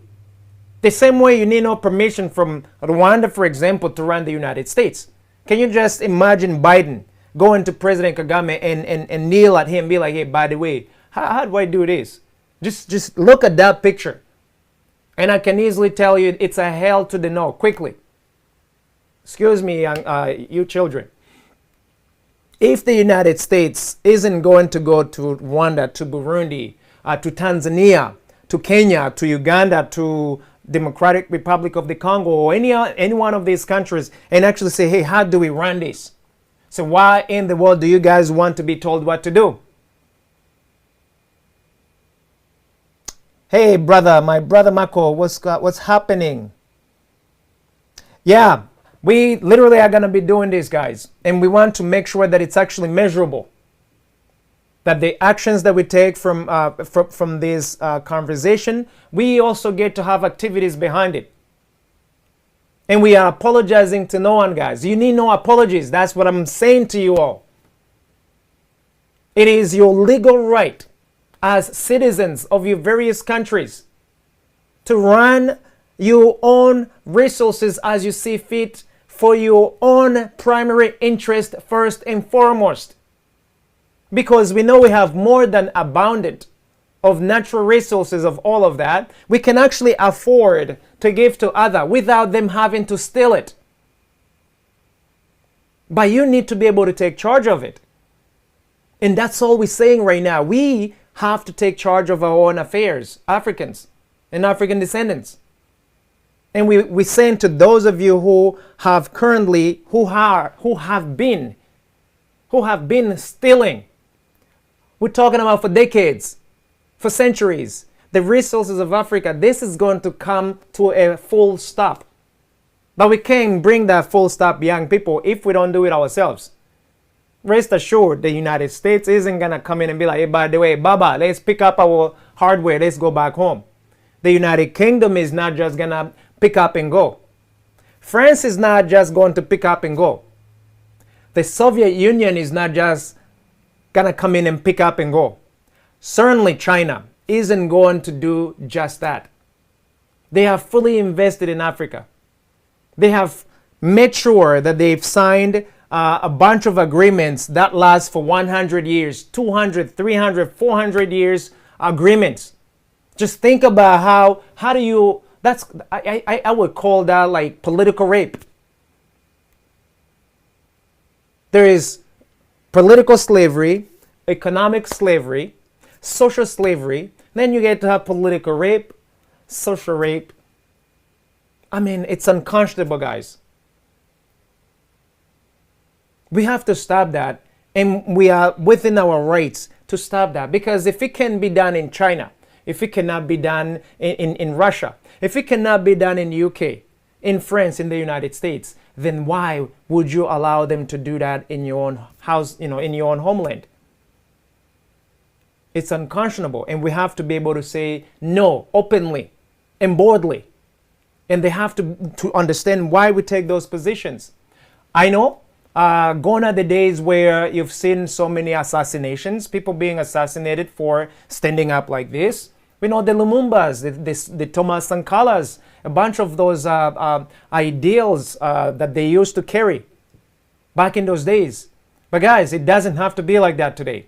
The same way you need no permission from Rwanda, for example, to run the United States. Can you just imagine Biden going to President Kagame and kneel at him, be like, hey, by the way, how do I do this? Just look at that picture. And I can easily tell you it's a hell to the no, quickly. Excuse me, you children. If the United States isn't going to go to Rwanda, to Burundi, to Tanzania, to Kenya, to Uganda, to Democratic Republic of the Congo, or any one of these countries, and actually say, hey, how do we run this? So why in the world do you guys want to be told what to do? Hey, brother, my brother Mako, what's happening? Yeah, we literally are going to be doing this, guys. And we want to make sure that it's actually measurable. That the actions that we take from this conversation, we also get to have activities behind it. And we are apologizing to no one, guys. You need no apologies. That's what I'm saying to you all. It is your legal right as citizens of your various countries to run your own resources as you see fit for your own primary interest first and foremost. Because we know we have more than abundant of natural resources of all of that. We can actually afford to give to others without them having to steal it. But you need to be able to take charge of it. And that's all we're saying right now. We have to take charge of our own affairs, Africans and African descendants. And we're saying to those of you who have currently, who have been stealing, we're talking about for decades, for centuries, the resources of Africa, this is going to come to a full stop. But we can't bring that full stop, young people, if we don't do it ourselves. Rest assured, the United States isn't going to come in and be like, hey, by the way, Baba, let's pick up our hardware, let's go back home. The United Kingdom is not just going to pick up and go. France is not just going to pick up and go. The Soviet Union is not just going to come in and pick up and go. Certainly China isn't going to do just that. They have fully invested in Africa. They have made sure that they've signed a bunch of agreements that last for 100 years, 200, 300, 400 years agreements. Just think about how do you, I would call that like political rape. There is political slavery, economic slavery, social slavery, then you get to have political rape, social rape. I mean, it's unconscionable, guys. We have to stop that, and we are within our rights to stop that, because if it can be done in China, if it cannot be done in Russia, if it cannot be done in UK, in France, in the United States, then why would you allow them to do that in your own house, in your own homeland? It's unconscionable, and we have to be able to say no openly and boldly. And they have to understand why we take those positions. I know, gone are the days where you've seen so many assassinations, people being assassinated for standing up like this. We know the Lumumbas, the Thomas Sankalas, a bunch of those ideals that they used to carry back in those days. But guys, it doesn't have to be like that today.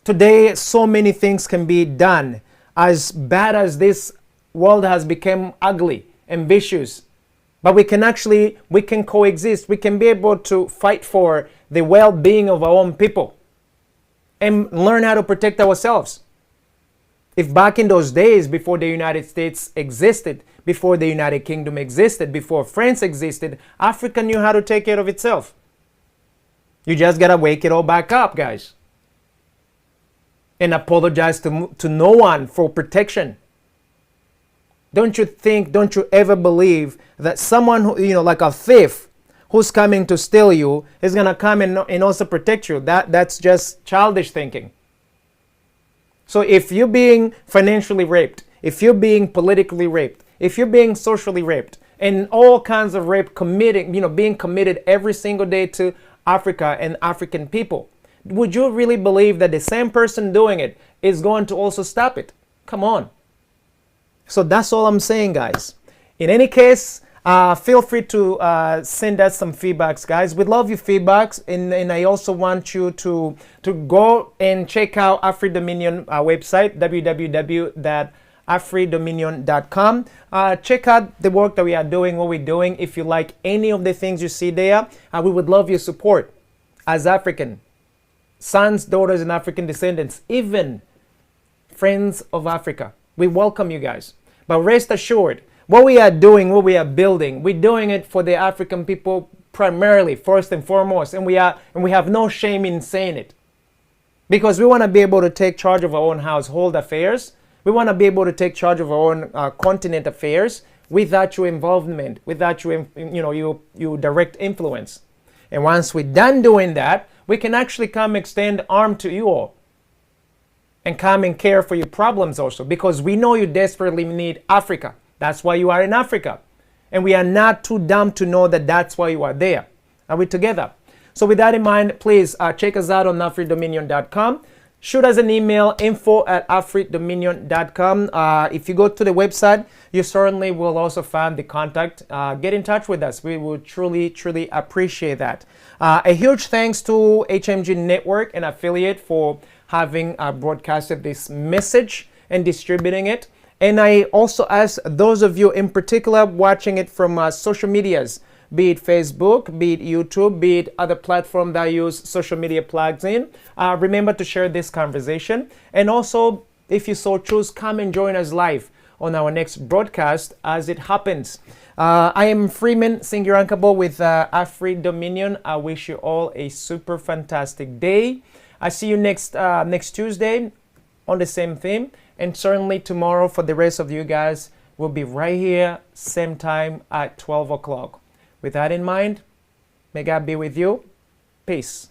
Today, so many things can be done. As bad as this world has become ugly and vicious, but we can coexist. We can be able to fight for the well-being of our own people and learn how to protect ourselves. If back in those days, before the United States existed, before the United Kingdom existed, before France existed, Africa knew how to take care of itself. You just gotta wake it all back up, guys. And apologize to no one for protection. Don't you ever believe that someone who, like a thief who's coming to steal you is gonna come and also protect you. That's just childish thinking. So if you're being financially raped, if you're being politically raped, if you're being socially raped, and all kinds of rape being committed every single day to Africa and African people, would you really believe that the same person doing it is going to also stop it? Come on. So that's all I'm saying, guys. In any case, feel free to send us some feedbacks, guys. We love your feedbacks, and I also want you to go and check out AfriDominion website, www.afridominion.com. Check out the work that we are doing, what we're doing. If you like any of the things you see there, we would love your support as African sons, daughters, and African descendants, even friends of Africa. We welcome you guys. But rest assured, what we are doing, what we are building, we're doing it for the African people primarily, first and foremost. And we have no shame in saying it. Because we want to be able to take charge of our own household affairs. We want to be able to take charge of our own continent affairs without your involvement, without your direct influence. And once we're done doing that, we can actually come extend arm to you all and come and care for your problems also, because we know you desperately need Africa. That's why you are in Africa. And we are not too dumb to know that that's why you are there. Are we together? So with that in mind, please check us out on afridominion.com. Shoot us an email, info@afridominion.com. If you go to the website, you certainly will also find the contact. Get in touch with us. We will truly, truly appreciate that. A huge thanks to HMG Network, an affiliate, for having broadcasted this message and distributing it. And I also ask those of you in particular watching it from social medias, be it Facebook, be it YouTube, be it other platforms that use social media plugs in. Remember to share this conversation. And also, if you so choose, come and join us live on our next broadcast as it happens. I am Freeman Singirankabo with AfriDominion. I wish you all a super fantastic day. I see you next Tuesday on the same theme. And certainly tomorrow for the rest of you guys, we'll be right here, same time at 12 o'clock. With that in mind, may God be with you. Peace.